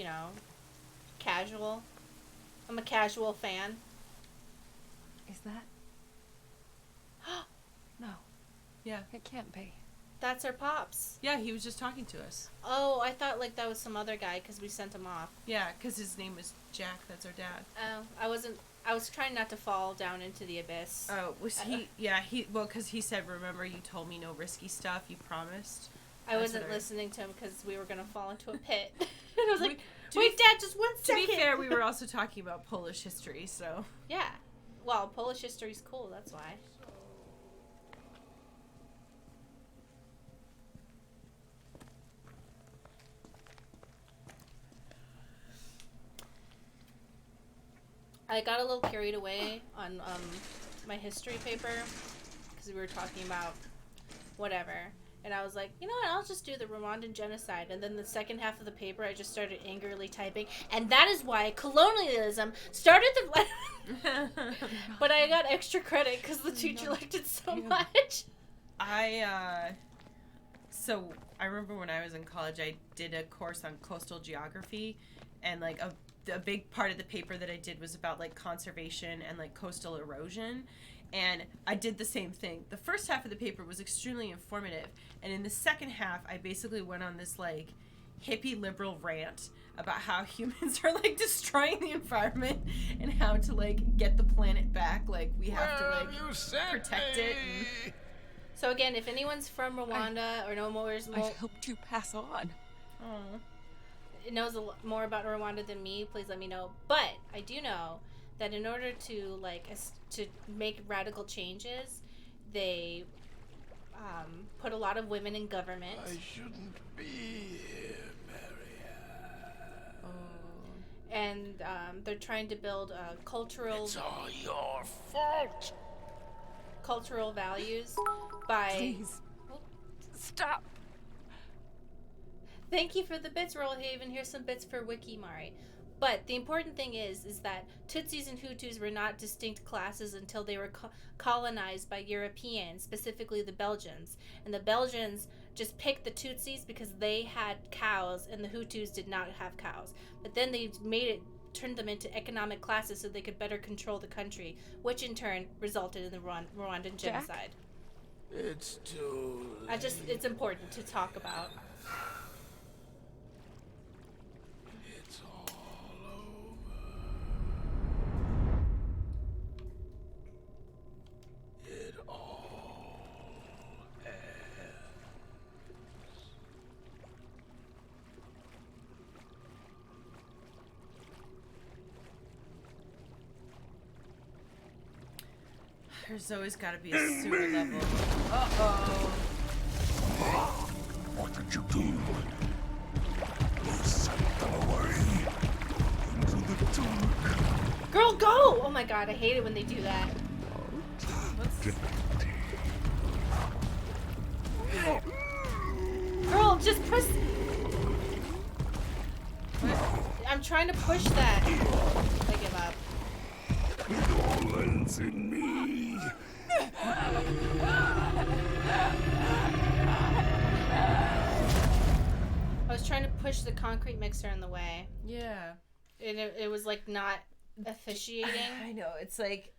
casual. I'm a casual fan. Is that? No. Yeah. It can't be. That's our pops. Yeah, he was just talking to us. Oh, I thought like that was some other guy because we sent him off. Yeah, because his name was Jack. That's our dad. Oh, I was trying not to fall down into the abyss. Oh, was he? Yeah, because he said, remember you told me no risky stuff, you promised. I wasn't listening to him because we were going to fall into a pit. And I was like, wait, Dad, just 1 second. To be fair, we were also talking about Polish history, so. Yeah. Well, Polish history's cool, that's why. I got a little carried away on my history paper because we were talking about whatever. And I was like, you know what, I'll just do the Rwandan genocide. And then the second half of the paper, I just started angrily typing. And that is why colonialism started the... But I got extra credit because the teacher liked it so much. So I remember when I was in college, I did a course on coastal geography. And, like, a big part of the paper that I did was about, like, conservation and, like, coastal erosion. And I did the same thing. The first half of the paper was extremely informative. And in the second half, I basically went on this, like, hippie liberal rant about how humans are, like, destroying the environment and how to, like, get the planet back. Like, we have to, like, protect it. And... So again, if anyone's from Rwanda or knows more... I've helped you pass on. knows more about Rwanda than me, please let me know. But I do know that in order to, like, to make radical changes, they put a lot of women in government. I shouldn't be here, Marianne. And they're trying to build cultural... It's all your fault! Cultural values by... Please. Stop. Thank you for the bits, Rollhaven. Here's some bits for Wikimari. But the important thing is that Tutsis and Hutus were not distinct classes until they were colonized by Europeans, specifically the Belgians. And the Belgians just picked the Tutsis because they had cows and the Hutus did not have cows. But then they turned them into economic classes so they could better control the country, which in turn resulted in the Rwandan genocide. It's too late. It's important to talk about. It's all over. It all ends. There's always got to be a sewer level. Uh-oh. What did you do? You sent them away into the dark. Girl, go! Oh my god, I hate it when they do that. Girl, just press... I'm trying to push that. I give up. It all ends in me. I was trying to push the concrete mixer in the way. Yeah. And it was like not officiating. I know. It's like,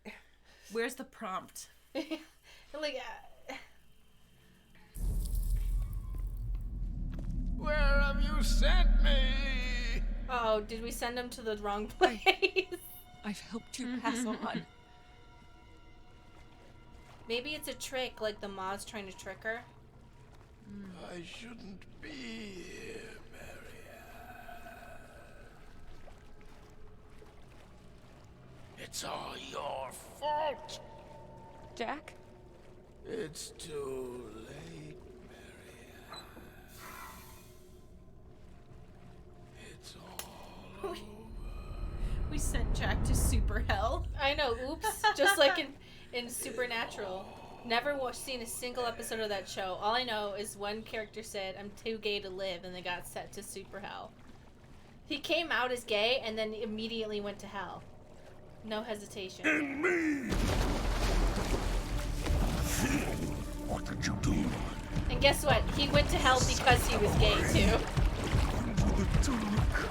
where's the prompt? Like, Where have you sent me? oh, did we send him to the wrong place? I've helped you pass on. Maybe it's a trick, like the Ma's trying to trick her. I shouldn't be here, Marianne. It's all your fault. Jack? It's too late, Marianne. It's all over. We sent Jack to super hell. I know, oops. Just like in Supernatural. Never seen a single episode of that show. All I know is one character said, I'm too gay to live, and they got sent to super hell. He came out as gay and then immediately went to hell. No hesitation. And me! What did you do? And guess what? He went to hell because he was gay, too. Into the dark.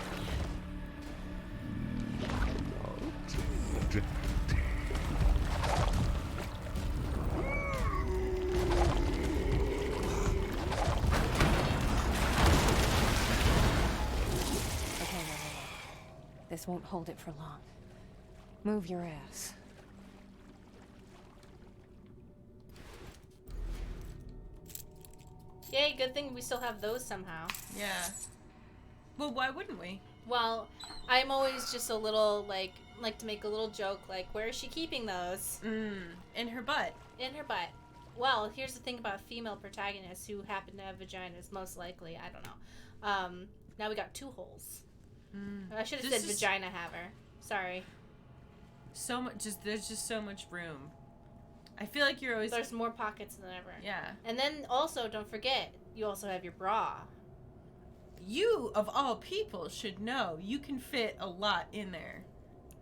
This won't hold it for long. Move your ass. Yay, good thing we still have those somehow. Yeah. Well, why wouldn't we? Well, I'm always just a little, like to make a little joke, like, where is she keeping those? In her butt. In her butt. Well, here's the thing about female protagonists who happen to have vaginas, most likely. I don't know. Now we got 2 holes. I should have said vagina haver. Sorry. So much. There's just so much room. I feel like you're always... There's more pockets than ever. Yeah. And then also, don't forget, you also have your bra. You, of all people, should know you can fit a lot in there.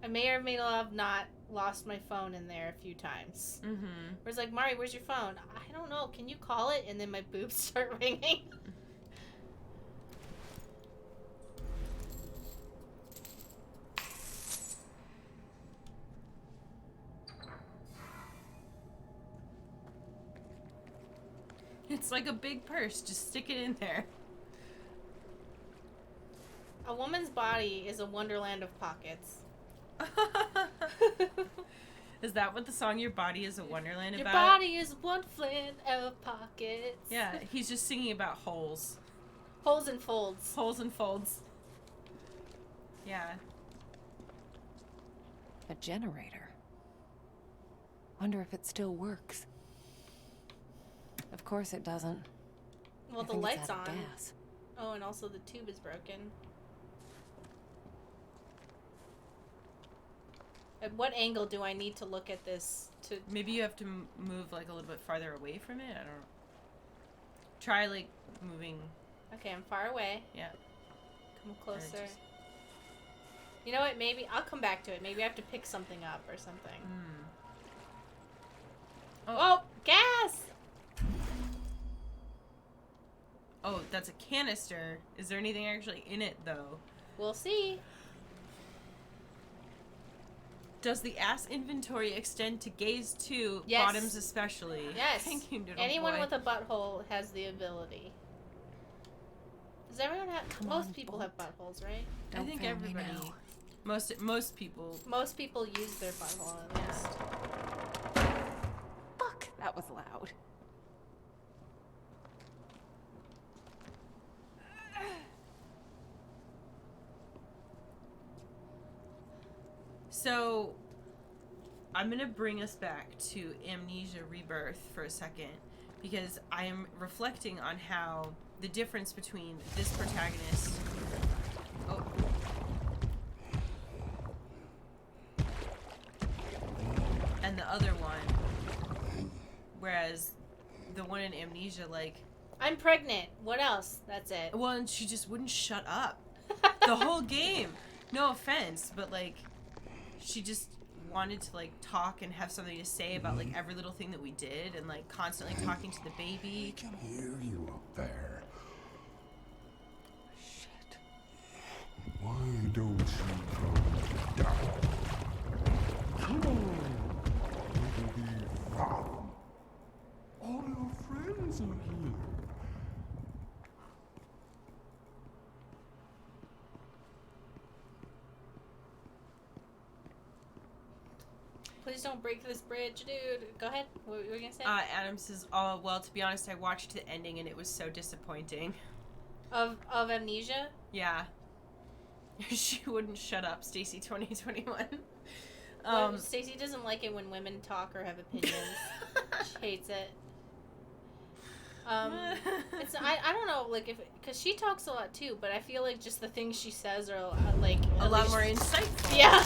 I may or may not have not lost my phone in there a few times. Mm-hmm. Where it's like, Mari, where's your phone? I don't know. Can you call it? And then my boobs start ringing. It's like a big purse. Just stick it in there. A woman's body is a wonderland of pockets. Is that what the song Your Body is a Wonderland Your about? body is one flint of pockets. Yeah, he's just singing about holes. Holes and folds. Holes and folds. Yeah. A generator. Wonder if it still works. Of course it doesn't. Well, I the think it's light's out on. of gas. Oh, and also the tube is broken. At what angle do I need to look at this to... Maybe you have to move like a little bit farther away from it. I don't know. Try like moving. Okay, I'm far away. Yeah. Come closer. just- You know what? Maybe I'll come back to it. Maybe I have to pick something up or something. Oh, gas! Oh, that's a canister. Is there anything actually in it though? We'll see. Does the ass inventory extend to gays too? Yes. Bottoms especially. Yes. Thank you, little Anyone boy. with a butthole has the ability. Does everyone have... Come most on, people Bolt. have buttholes, right? I Don't think fail me everybody. now. Most people. Most people use their butthole at least. Fuck, that was loud. So, I'm gonna bring us back to Amnesia Rebirth for a second, because I am reflecting on how the difference between this protagonist. Oh. And the other one. Whereas the one in Amnesia, like. I'm pregnant. What else? That's it. Well, and she just wouldn't shut up. The whole game. No offense, but like. She just wanted to like talk and have something to say about like every little thing that we did, and like constantly talking to the baby. I can hear you up there. Shit. Why don't you come down? Come on. It'll be fun. All your friends are here. Please don't break this bridge, dude. Go ahead. What were you gonna say? Adam says, "Oh well, to be honest, I watched the ending and it was so disappointing." Of Amnesia? Yeah. She wouldn't shut up, Stacy 2021. Well, Stacey doesn't like it when women talk or have opinions. She hates it. It's I don't know, like, if because she talks a lot too, but I feel like just the things she says are like a lot least- more insightful. Yeah.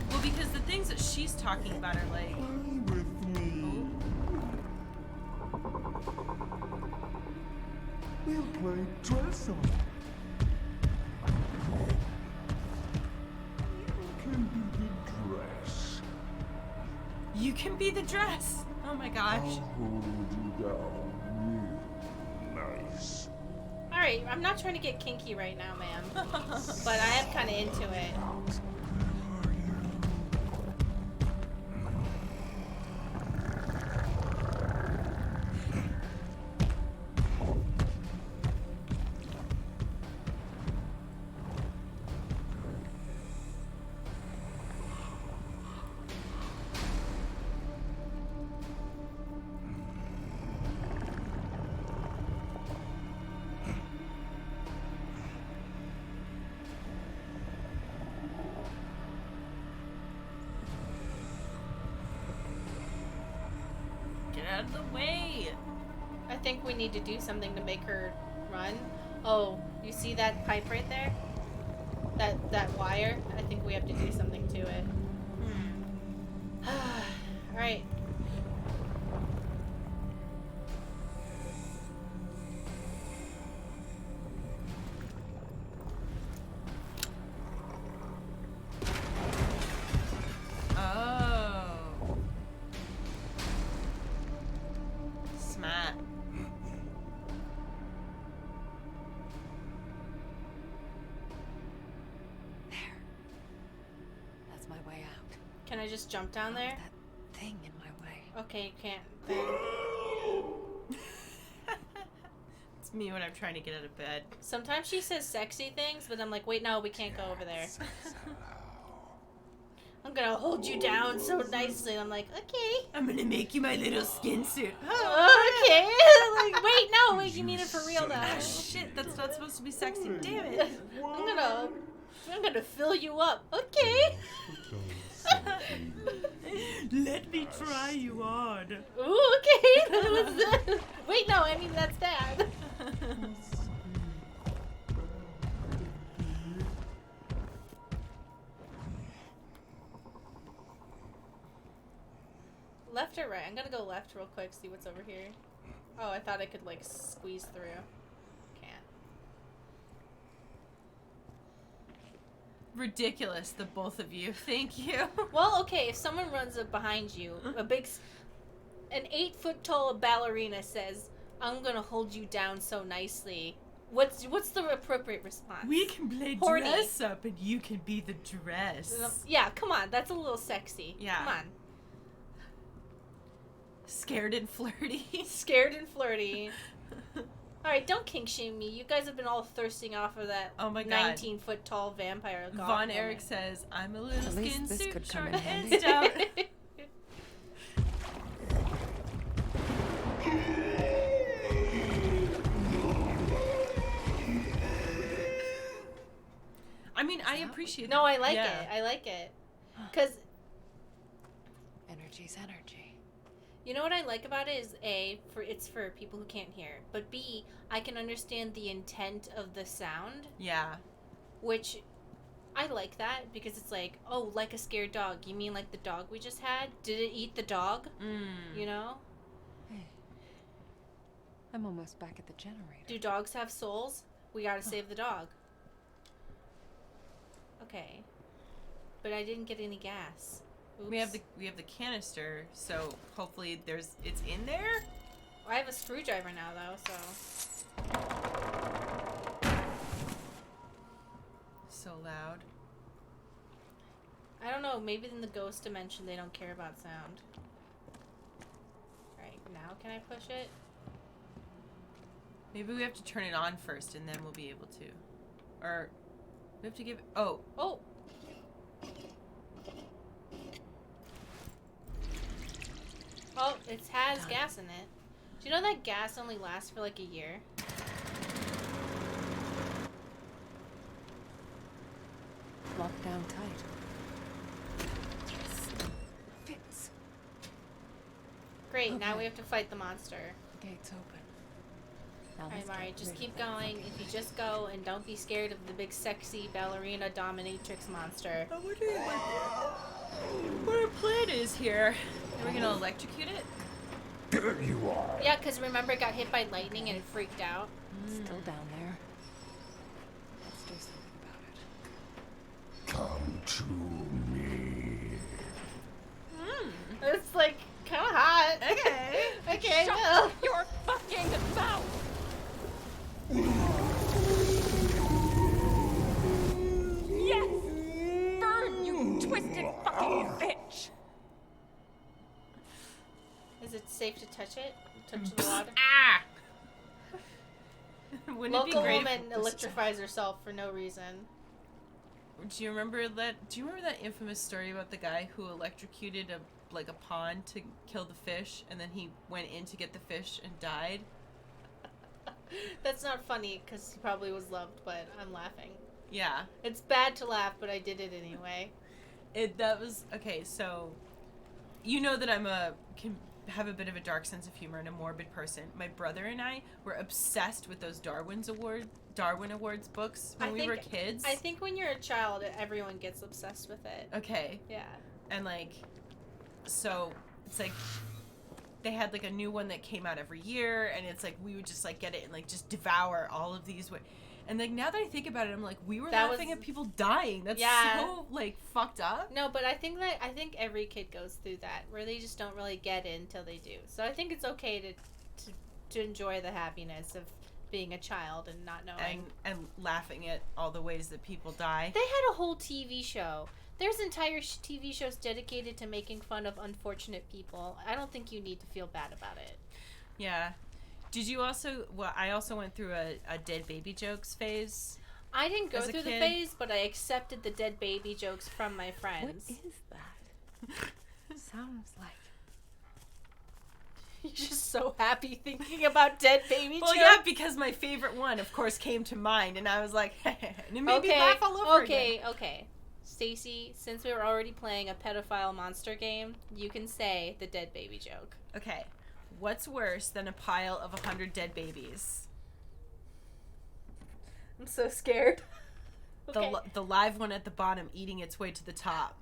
Well, because the things that she's talking about are like. Come with me. We'll play dress up. You You can be the dress. can be the dress. Oh my gosh. I'll hold you down real nice. Alright, I'm not trying to get kinky right now, ma'am. But I am kind of into it. Get out of the way. I think we need to do something to make her run. Oh, you see that pipe right there? That wire? I think we have to do something to it. Alright. I just jump down there? That thing in my way. Okay, you can't. Then. It's me when I'm trying to get out of bed. Sometimes she says sexy things, but I'm like, wait, no, we can't go over there. I'm gonna hold you down so nicely. And I'm like, okay. I'm gonna make you my little skin suit. Okay. Like, wait, no, wait, you mean it for real now? Ah, shit, that's not supposed to be sexy. Damn it. I'm gonna fill you up. Okay. Let me try you on. Ooh, okay. Wait, no, I mean that's Dad. Left or right? I'm gonna go left real quick, see what's over here. Oh, I thought I could like squeeze through. Can't. Ridiculous, the both of you. Thank you. Well, okay, if someone runs up behind you, an 8 foot tall ballerina says, "I'm gonna hold you down so nicely." What's the appropriate response? We can play Horny. dress up and you can be the dress. Yeah, come on, that's a little sexy. Yeah. Come on. Scared and flirty. Scared and flirty. Alright, don't kink shame me. You guys have been all thirsting off of that Oh my God. 19-foot tall vampire. Von Erich says, I'm a little At least skin this suit, could come short in and handy. stout. I mean, I appreciate No, I like yeah. it. I like it. Because Energy's energy. you know what I like about it is A, it's for people who can't hear, but B, I can understand the intent of the sound, Yeah. which I like that because it's like, oh, like a scared dog. You mean like the dog we just had? Did it eat the dog? Mm. You know? Hey, I'm almost back at the generator. Do dogs have souls? We gotta save the dog. Okay. But I didn't get any gas. Oops. We have the canister, so hopefully it's in there. I have a screwdriver now though, so. So loud. I don't know, maybe in the ghost dimension they don't care about sound. Alright, now can I push it? Maybe we have to turn it on first, and then we'll be able to. Or we have to give. Oh. Oh! Oh, it has gas in it. Do you know that gas only lasts for like a year? Locked down tight. Fits. Great, now Okay. we have to fight the monster. The gate's open. Now Alright, let's Mari, get just rid keep of that going. thing. If you just go and don't be scared of the big sexy ballerina dominatrix monster. I wonder what our plan is here. Are we gonna electrocute it? There you are. Yeah, because remember it got hit by lightning and it freaked out. It's still down there. Let's do something about it. Come to me. It's like kind of hot. Okay. Okay, Shut well. your fucking mouth! Yes! Burn, you twisted fucking bitch! Is it safe to touch it? Touch the water? Ah! Wouldn't it be Local great? woman electrifies herself for no reason. Do you remember that infamous story about the guy who electrocuted a pond to kill the fish, and then he went in to get the fish and died? That's not funny because he probably was loved, but I'm laughing. Yeah. It's bad to laugh, but I did it anyway. That was okay. So, you know that can have a bit of a dark sense of humor and a morbid person. My brother and I were obsessed with those Darwin Awards books when we were kids. I think when you're a child, everyone gets obsessed with it. Okay. Yeah. And so it's like they had like a new one that came out every year, and it's like we would just like get it and like just devour all of these. And like now that I think about it, I'm like, we were laughing at people dying. That's so like fucked up. No, but I think every kid goes through that where they just don't really get it until they do. So I think it's okay to enjoy the happiness of being a child and not knowing and laughing at all the ways that people die. They had a whole TV show. There's entire TV shows dedicated to making fun of unfortunate people. I don't think you need to feel bad about it. Yeah. Did you also... Well, I also went through a dead baby jokes phase. I didn't go As a through the kid. phase, but I accepted the dead baby jokes from my friends. What is that? Sounds like... You're just so happy thinking about dead baby Well, jokes. yeah, because my favorite one, of course, came to mind, and I was like, and it made me laugh all over again. Okay. Stacy, since we were already playing a pedophile monster game, you can say the dead baby joke. Okay. What's worse than a pile of 100 dead babies? I'm so scared. Okay. The live one at the bottom eating its way to the top.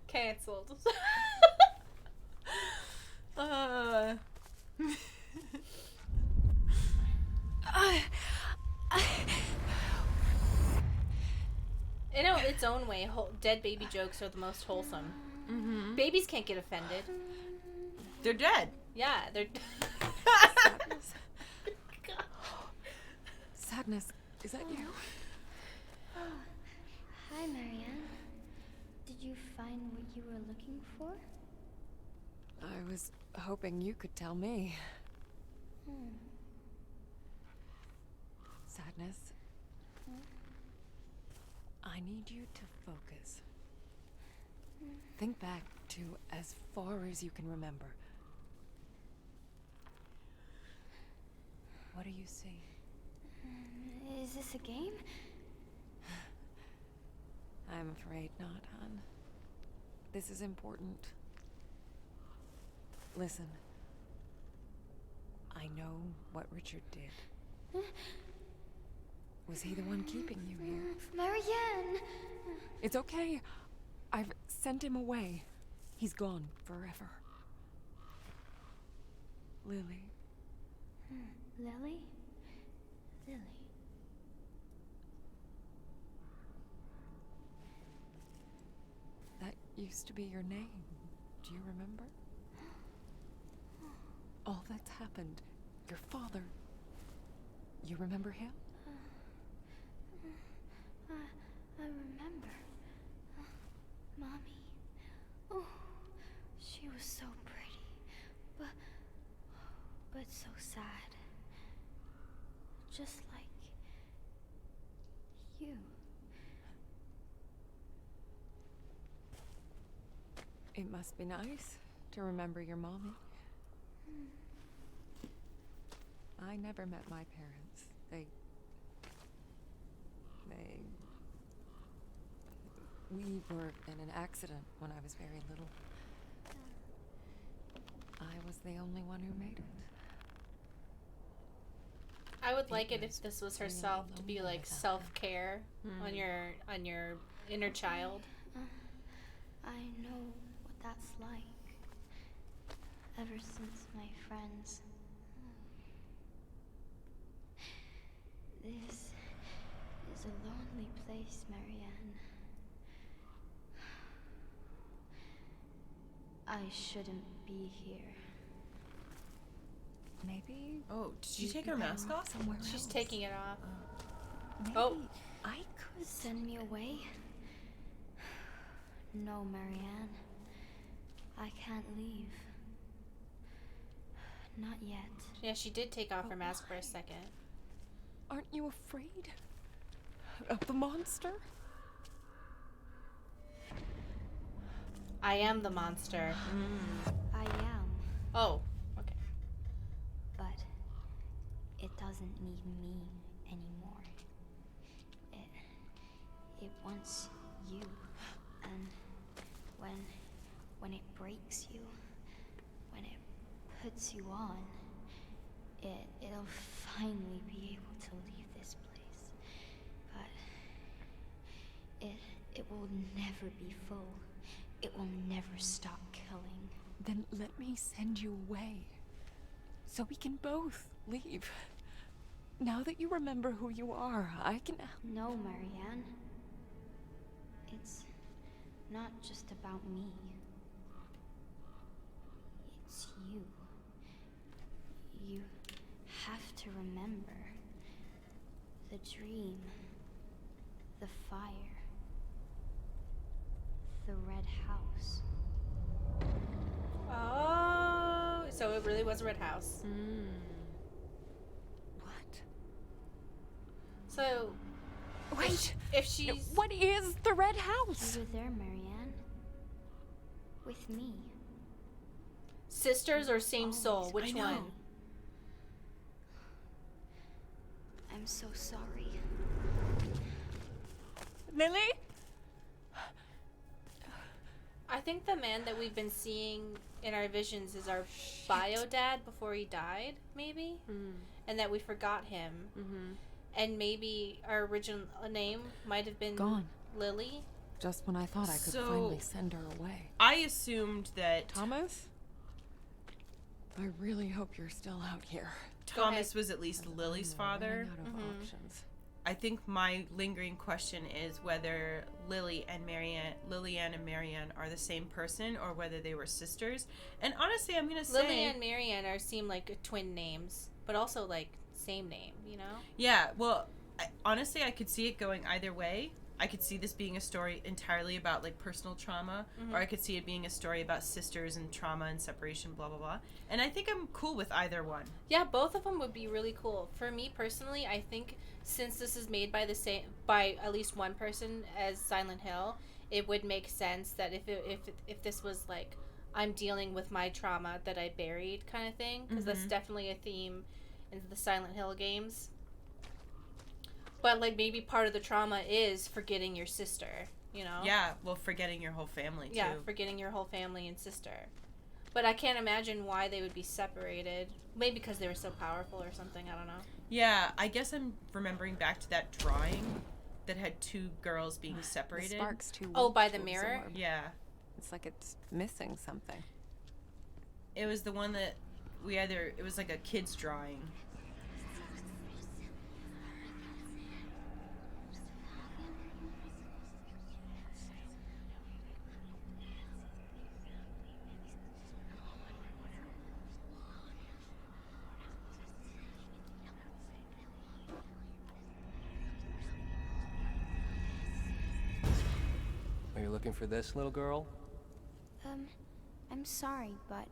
Cancelled. In its own way, dead baby jokes are the most wholesome. Mm-hmm. Babies can't get offended. They're dead. Yeah, they're... Sadness. Sadness, is that you? Hi, Marianne. Did you find what you were looking for? I was hoping you could tell me. Sadness. I need you to focus. Think back to as far as you can remember. What do you see? Is this a game? I'm afraid not, hon. This is important. Listen. I know what Richard did. Was he the one keeping you here? Marianne! It's okay. I've sent him away. He's gone forever. Lily. Lily? Lily. That used to be your name. Do you remember? All that's happened. Your father. You remember him? I remember. Mommy. Oh, she was so pretty. But so sad. Just like you. It must be nice to remember your mommy. I never met my parents. We were in an accident when I was very little. I was the only one who made it. I would like it if this was herself to be like self-care on your inner child. I know what that's like. Ever since my friends. This is a lonely place, Marianne. I shouldn't be here. Maybe. Oh, did you you'd take be her better mask off? somewhere She's else. taking it off. Maybe Oh. I could Send me away? No, Marianne. I can't leave. Not yet. Yeah, she did take off her But mask for why? a second. Aren't you afraid of the monster? I am the monster. I am, Oh, okay. but it doesn't need me anymore. It wants you. And when it breaks you, when it puts you on, it'll finally be able to leave this place. But it will never be full. It will never stop killing. Then let me send you away. So we can both leave. Now that you remember who you are, I can... No, Marianne. It's not just about me. It's you. You have to remember. The dream. The fire. The red house. Oh, so it really was a red house. What? So, Wait! if she's... What is the red house? You were there, Marianne. With me. Sisters or same soul? Which I know. one? I'm so sorry. Lily? I think the man that we've been seeing in our visions is our bio dad before he died, maybe? And that we forgot him. And maybe our original name might have been Gone. Lily. Just when I thought I could So- finally send her away. I assumed that Thomas? I really hope you're still out here. Thomas was at least Lily's I'm father. running out of options. I think my lingering question is whether Lillian and Marianne are the same person or whether they were sisters. And honestly, I'm gonna say Lily and Marianne seem like twin names, but also like same name, you know? yeah. Well, honestly, I could see it going either way. I could see this being a story entirely about like personal trauma, or I could see it being a story about sisters and trauma and separation, blah blah blah. And I think I'm cool with either one. Yeah, both of them would be really cool. For me personally, I think since this is made by by at least one person as Silent Hill, it would make sense that if this was like I'm dealing with my trauma that I buried kind of thing, because that's definitely a theme in the Silent Hill games. But like maybe part of the trauma is forgetting your sister, you know? Yeah, well, forgetting your whole family too. Yeah, forgetting your whole family and sister. But I can't imagine why they would be separated. Maybe because they were so powerful or something, I don't know. Yeah, I guess I'm remembering back to that drawing that had two girls being separated. The spark's too Oh, weak by to the mirror? absorb. Yeah. It's like it's missing something. It was the one that it was like a kid's drawing. Are you looking for this, little girl? I'm sorry, but,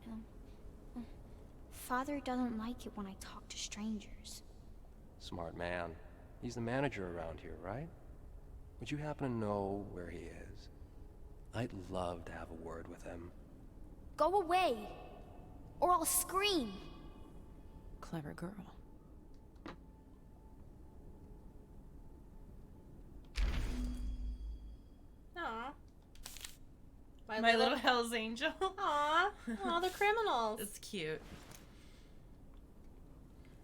Father doesn't like it when I talk to strangers. Smart man. He's the manager around here, right? Would you happen to know where he is? I'd love to have a word with him. Go away! Or I'll scream! Clever girl. Aw. My little Hell's Angel. Aw. All the criminals. It's cute.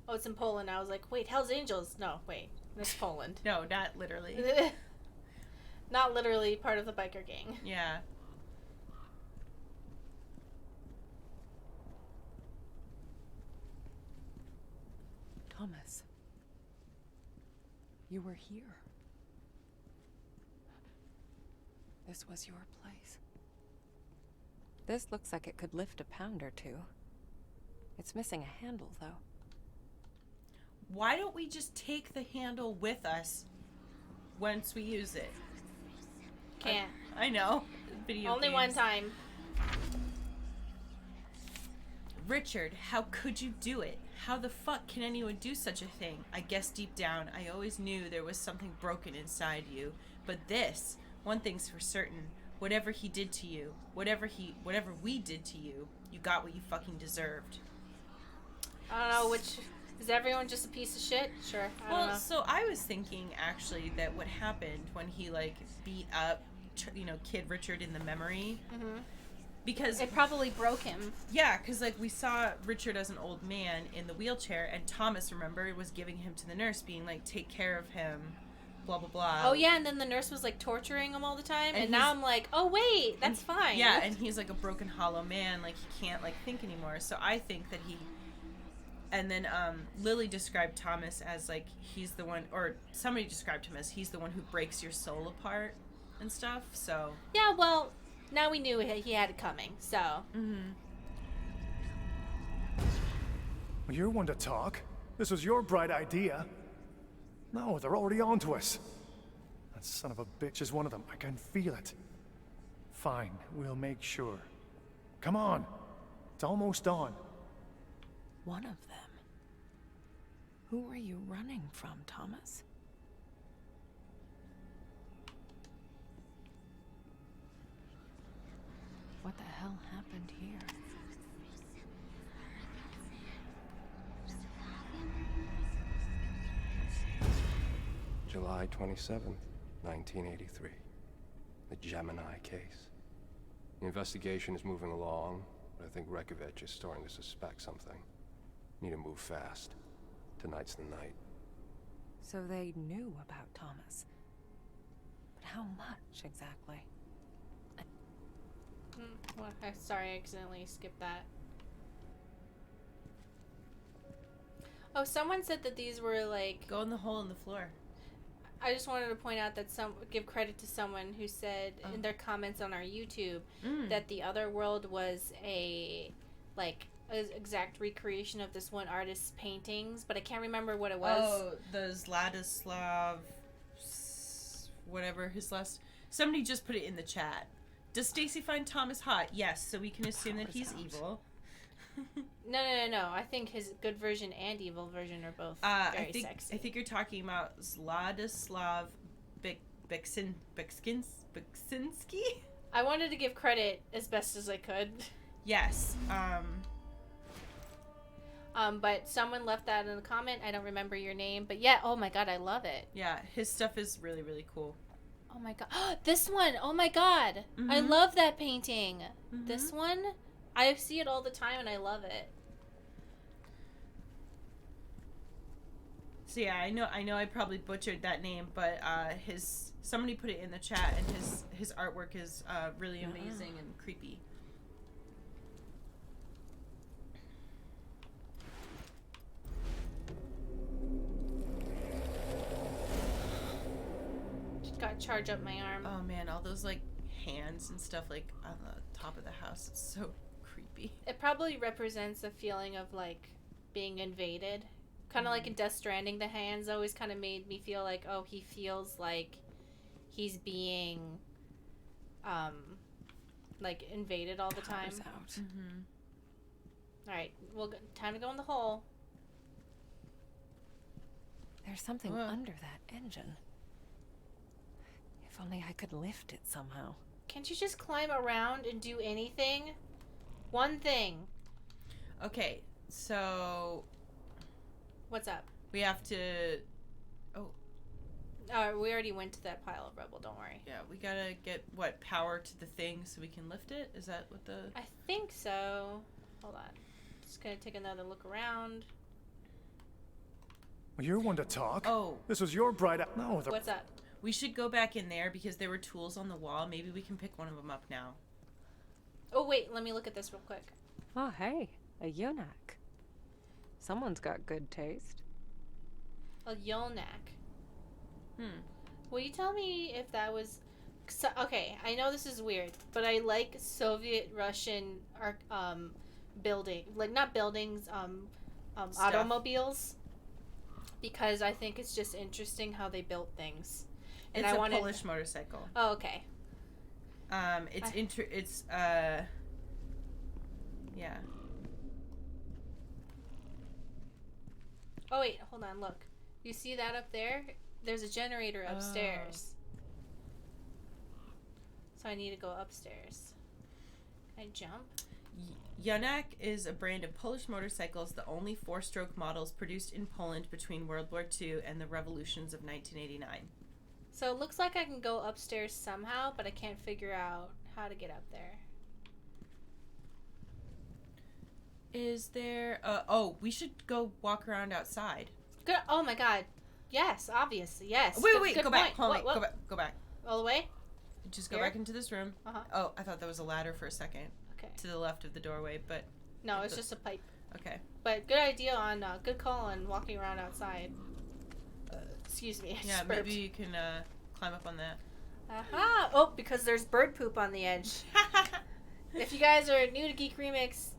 Oh, it's in Poland. I was like, wait, Hell's Angels. No, wait. That's Poland. No, not literally. Not literally part of the biker gang. Yeah. Thomas. You were here. This was your place. This looks like it could lift a pound or two. It's missing a handle, though. Why don't we just take the handle with us once we use it? Can't. I know. Video Only games. one time. Richard, how could you do it? How the fuck can anyone do such a thing? I guess deep down, I always knew there was something broken inside you. But this, one thing's for certain. Whatever he did to you, whatever we did to you, you got what you fucking deserved. I don't know which... Is everyone just a piece of shit? Sure. I don't know. So I was thinking, actually, that what happened when he, like, beat up, Kid Richard in the memory... Mm-hmm. Because... It probably broke him. Yeah, because, like, we saw Richard as an old man in the wheelchair, and Thomas, remember, was giving him to the nurse, being like, take care of him, blah, blah, blah. Oh, yeah, and then the nurse was, like, torturing him all the time, and now he's- I'm like, oh, wait, that's fine. Yeah, and he's, like, a broken, hollow man, like, he can't, like, think anymore. So I think that he... And then Lily described Thomas as, like, he's the one, or somebody described him as he's the one who breaks your soul apart and stuff, so... Yeah, well, now we knew he had it coming, so... Mm-hmm. Well, you're one to talk. This was your bright idea. No, they're already on to us. That son of a bitch is one of them. I can feel it. Fine, we'll make sure. Come on. It's almost dawn. One of them? Who are you running from, Thomas? What the hell happened here? July 27th, 1983. The Gemini case. The investigation is moving along, but I think Rekovich is starting to suspect something. Need to move fast. Tonight's the night. So they knew about Thomas. But how much exactly? Well, sorry, I accidentally skipped that. Oh, someone said that these were like... Go in the hole in the floor. I just wanted to point out that give credit to someone who said in their comments on our YouTube that the other world was a exact recreation of this one artist's paintings, but I can't remember what it was. Oh, the Zlatislav, whatever his last. Somebody just put it in the chat. Does Stacy find Thomas hot? Yes, so we can assume that he's evil. No. I think his good version and evil version are both very sexy. I think you're talking about Zlatislav Beksinski. I wanted to give credit as best as I could. Yes. But someone left that in the comment. I don't remember your name, but yeah. Oh my god, I love it. Yeah, his stuff is really, really cool. Oh my god, this one. Oh my god, I love that painting. This one. I see it all the time and I love it. So yeah, I know I probably butchered that name, but somebody put it in the chat, and his artwork is really amazing and creepy. Just gotta charge up my arm. Oh man, all those like hands and stuff like on the top of the house. It's so creepy. It probably represents a feeling of like being invaded. Kind of like in Death Stranding, the hands always kind of made me feel like, oh, he feels like he's being like invaded all the time. Out. All right, time to go in the hole. There's something under that engine. If only I could lift it somehow. Can't you just climb around and do anything? One thing. Okay, so What's up? we have to. Oh, We already went to that pile of rubble. Don't worry. yeah, we gotta get power to the thing so we can lift it. Is that what the? I think so. Hold on. Just gonna take another look around. Well, you're one to talk. Oh, This was your bright... No, the... What's up? we should go back in there because there were tools on the wall. Maybe we can pick one of them up now. Oh wait, let me look at this real quick. Oh, hey, a Yunak. Someone's got good taste. A Yolnak. Will you tell me if that was... So, okay, I know this is weird, but I like Soviet Russian building, like not buildings, automobiles, because I think it's just interesting how they built things. And It's I a wanted... Polish motorcycle. Oh, okay. Yeah. Oh wait, hold on, look. You see that up there? There's a generator upstairs. So I need to go upstairs. Can I jump? Yunak is a brand of Polish motorcycles, the only four-stroke models produced in Poland between World War II and the revolutions of 1989. So it looks like I can go upstairs somehow, but I can't figure out how to get up there. Is there... we should go walk around outside. Good. Oh my god. Yes, obviously. Yes. Wait, Good go back. point. Hold on, What? go back. All the way? Just go Here? back into this room. Uh-huh. Oh, I thought that was a ladder for a second. Okay. To the left of the doorway, but... No, it's just a pipe. Okay. But good idea on, good call on walking around outside. Excuse me. I Yeah, just burped. maybe you can climb up on that. Aha! Oh, because there's bird poop on the edge. If you guys are new to Geek Remix,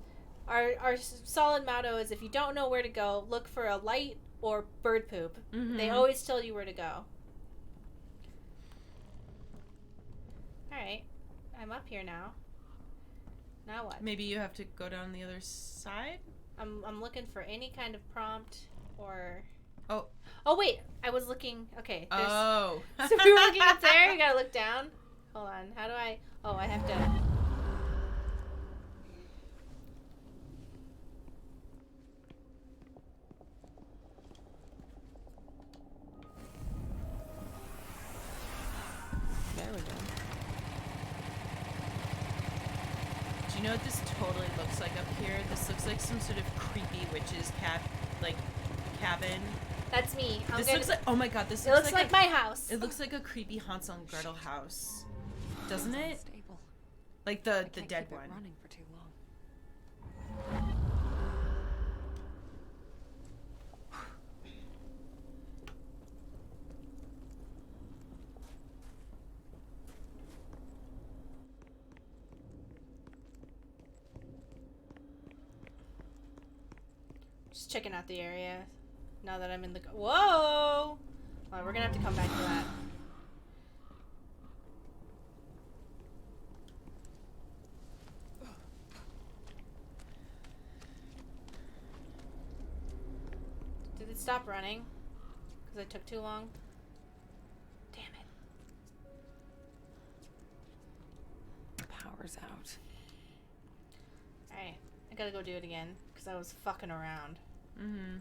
our solid motto is if you don't know where to go, look for a light or bird poop. Mm-hmm. They always tell you where to go. Alright. I'm up here now. Now what? Maybe you have to go down the other side? I'm looking for any kind of prompt or... Oh. Oh, wait. I was looking... Okay. There's... Oh. So we were looking up there. You gotta look down. Hold on. How do I... Oh, I have to... There we go. Do you know what this totally looks like up here? This looks like some sort of creepy witch's cabin. That's me. This looks like... Oh my god, this It looks looks like my house. It looks like a creepy Hansel and Gretel house. Doesn't it? Stable. Like I the can't dead keep it one. running for too long. Just checking out the area. Now that I'm in the... Whoa! Well, we're gonna have to come back to that. Did it stop running? Because I took too long? Damn it. Power's out. Alright. I gotta go do it again. Because I was fucking around. Mm-hmm.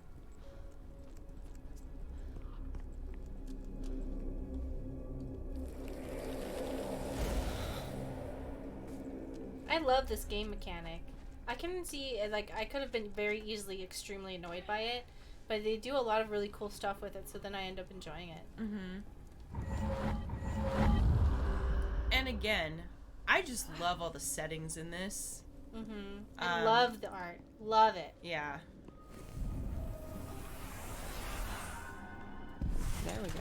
I love this game mechanic. I can see, like, I could have been very easily extremely annoyed by it, but they do a lot of really cool stuff with it, so then I end up enjoying it. Mm-hmm. And again, I just love all the settings in this. Mm-hmm. I love the art. Love it. Yeah. There we go.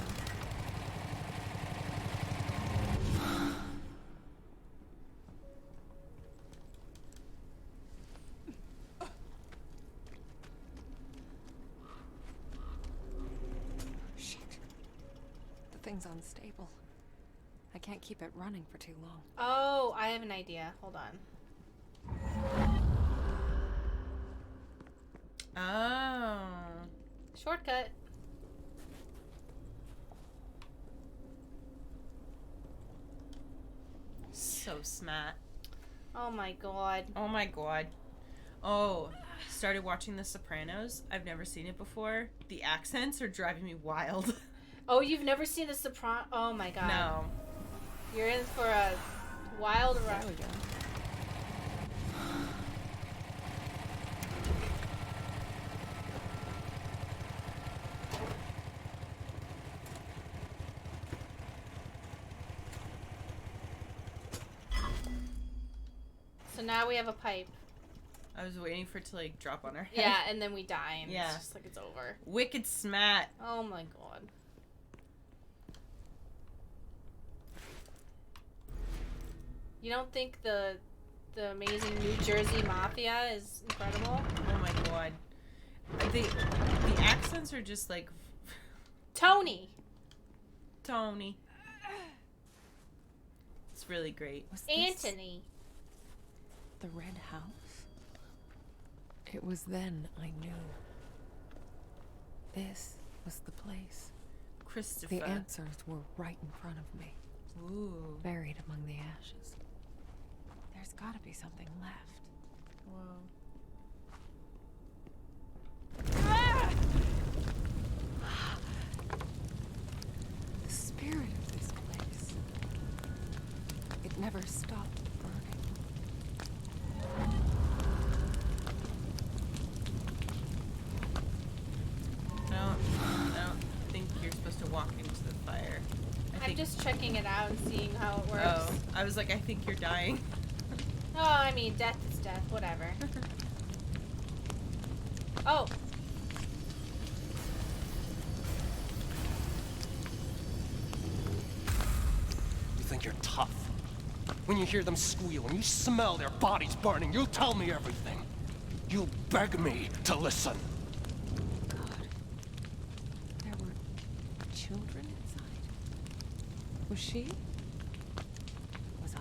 Shit. The thing's unstable. I can't keep it running for too long. Oh, I have an idea. Hold on. Oh. Shortcut. So smart. Oh my god. Oh my god. Oh, started watching The Sopranos. I've never seen it before. The accents are driving me wild. Oh, you've never seen The Sopranos? Oh my god. No. You're in for a wild ride. There we go. So now we have a pipe. I was waiting for it to like drop on our head. Yeah, and then we die, and Yeah. it's just like it's over. Wicked smart. Oh my god. You don't think the amazing New Jersey Mafia is incredible? Oh my god. The accents are just like Tony! Tony. It's really great. Was this Anthony! the Red House? It was then I knew. This was the place. Christopher. The answers were right in front of me, Ooh. buried among the ashes. There's gotta be something left. Whoa. The spirit of this place. It never stopped burning. I don't think you're supposed to walk into the fire. I'm just checking it out and seeing how it works. Oh, I was like, I think you're dying. Oh, I mean, death is death, whatever. Oh! You think you're tough? When you hear them squeal and you smell their bodies burning, you'll tell me everything. You'll beg me to listen. children inside? Was she? Was I?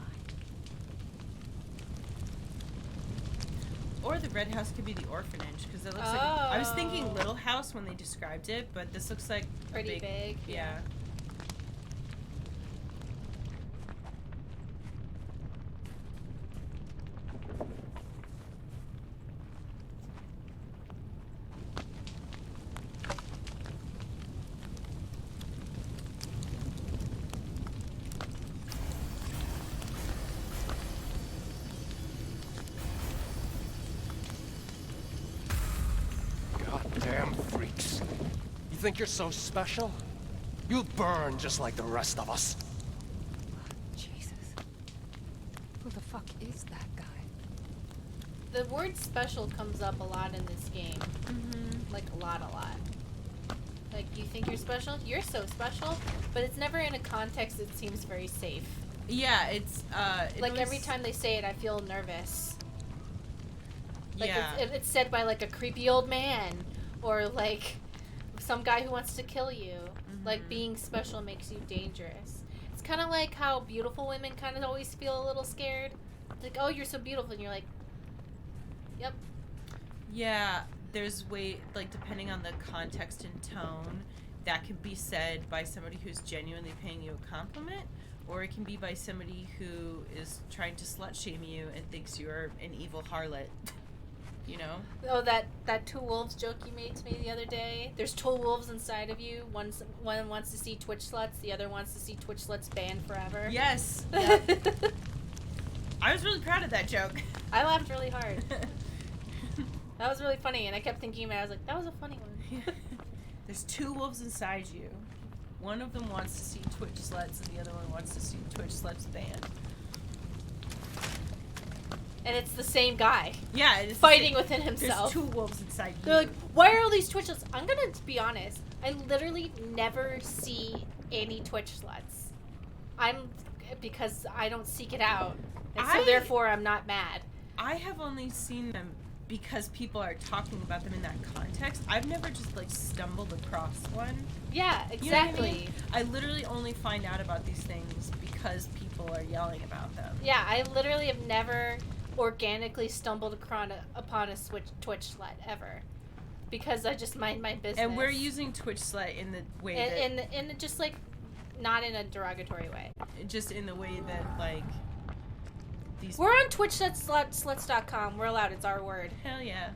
Or the red house could be the orphanage, because it looks like... I was thinking little house when they described it, but this looks like Pretty big. Yeah. Goddamn freaks. You think you're so special? You'll burn just like the rest of us. Jesus. Who the fuck is that guy? The word special comes up a lot in this game. Like a lot. Like, you think you're special? You're so special, but it's never in a context that seems very safe. Yeah, it's, Like, every time they say it, I feel nervous. Like, yeah. it's said by, like, a creepy old man, or, like, some guy who wants to kill you. Like, being special makes you dangerous. It's kind of like how beautiful women kind of always feel a little scared. Like, oh, you're so beautiful, and you're like, yep. Yeah, there's like, depending on the context and tone, that can be said by somebody who's genuinely paying you a compliment, or it can be by somebody who is trying to slut shame you and thinks you're an evil harlot. You know? Oh, that two wolves joke you made to me the other day. There's two wolves inside of you. One wants to see Twitch sluts. The other wants to see Twitch sluts banned forever. Yes. Yep. I was really proud of that joke. I laughed really hard. That was really funny, and I kept thinking about it. I was like, that was a funny one. There's two wolves inside you. One of them wants to see Twitch sluts, and the other one wants to see Twitch sluts banned. And it's the same guy. Yeah, it's fighting within himself. There's two wolves inside you. They're like, why are all these Twitch sluts? I'm gonna be honest. I literally never see any Twitch sluts. Because I don't seek it out. And so therefore I'm not mad. I have only seen them because people are talking about them in that context. I've never just, like, stumbled across one. Yeah, exactly. You know what I mean? I literally only find out about these things because people are yelling about them. Yeah, I literally have never organically stumbled upon a Twitch slut ever, because I just mind my business. And we're using Twitch slut in the way that... in just, like, not in a derogatory way. Just in the way that, like, these... We're on Twitch.sluts.com. We're allowed. It's our word. Hell yeah.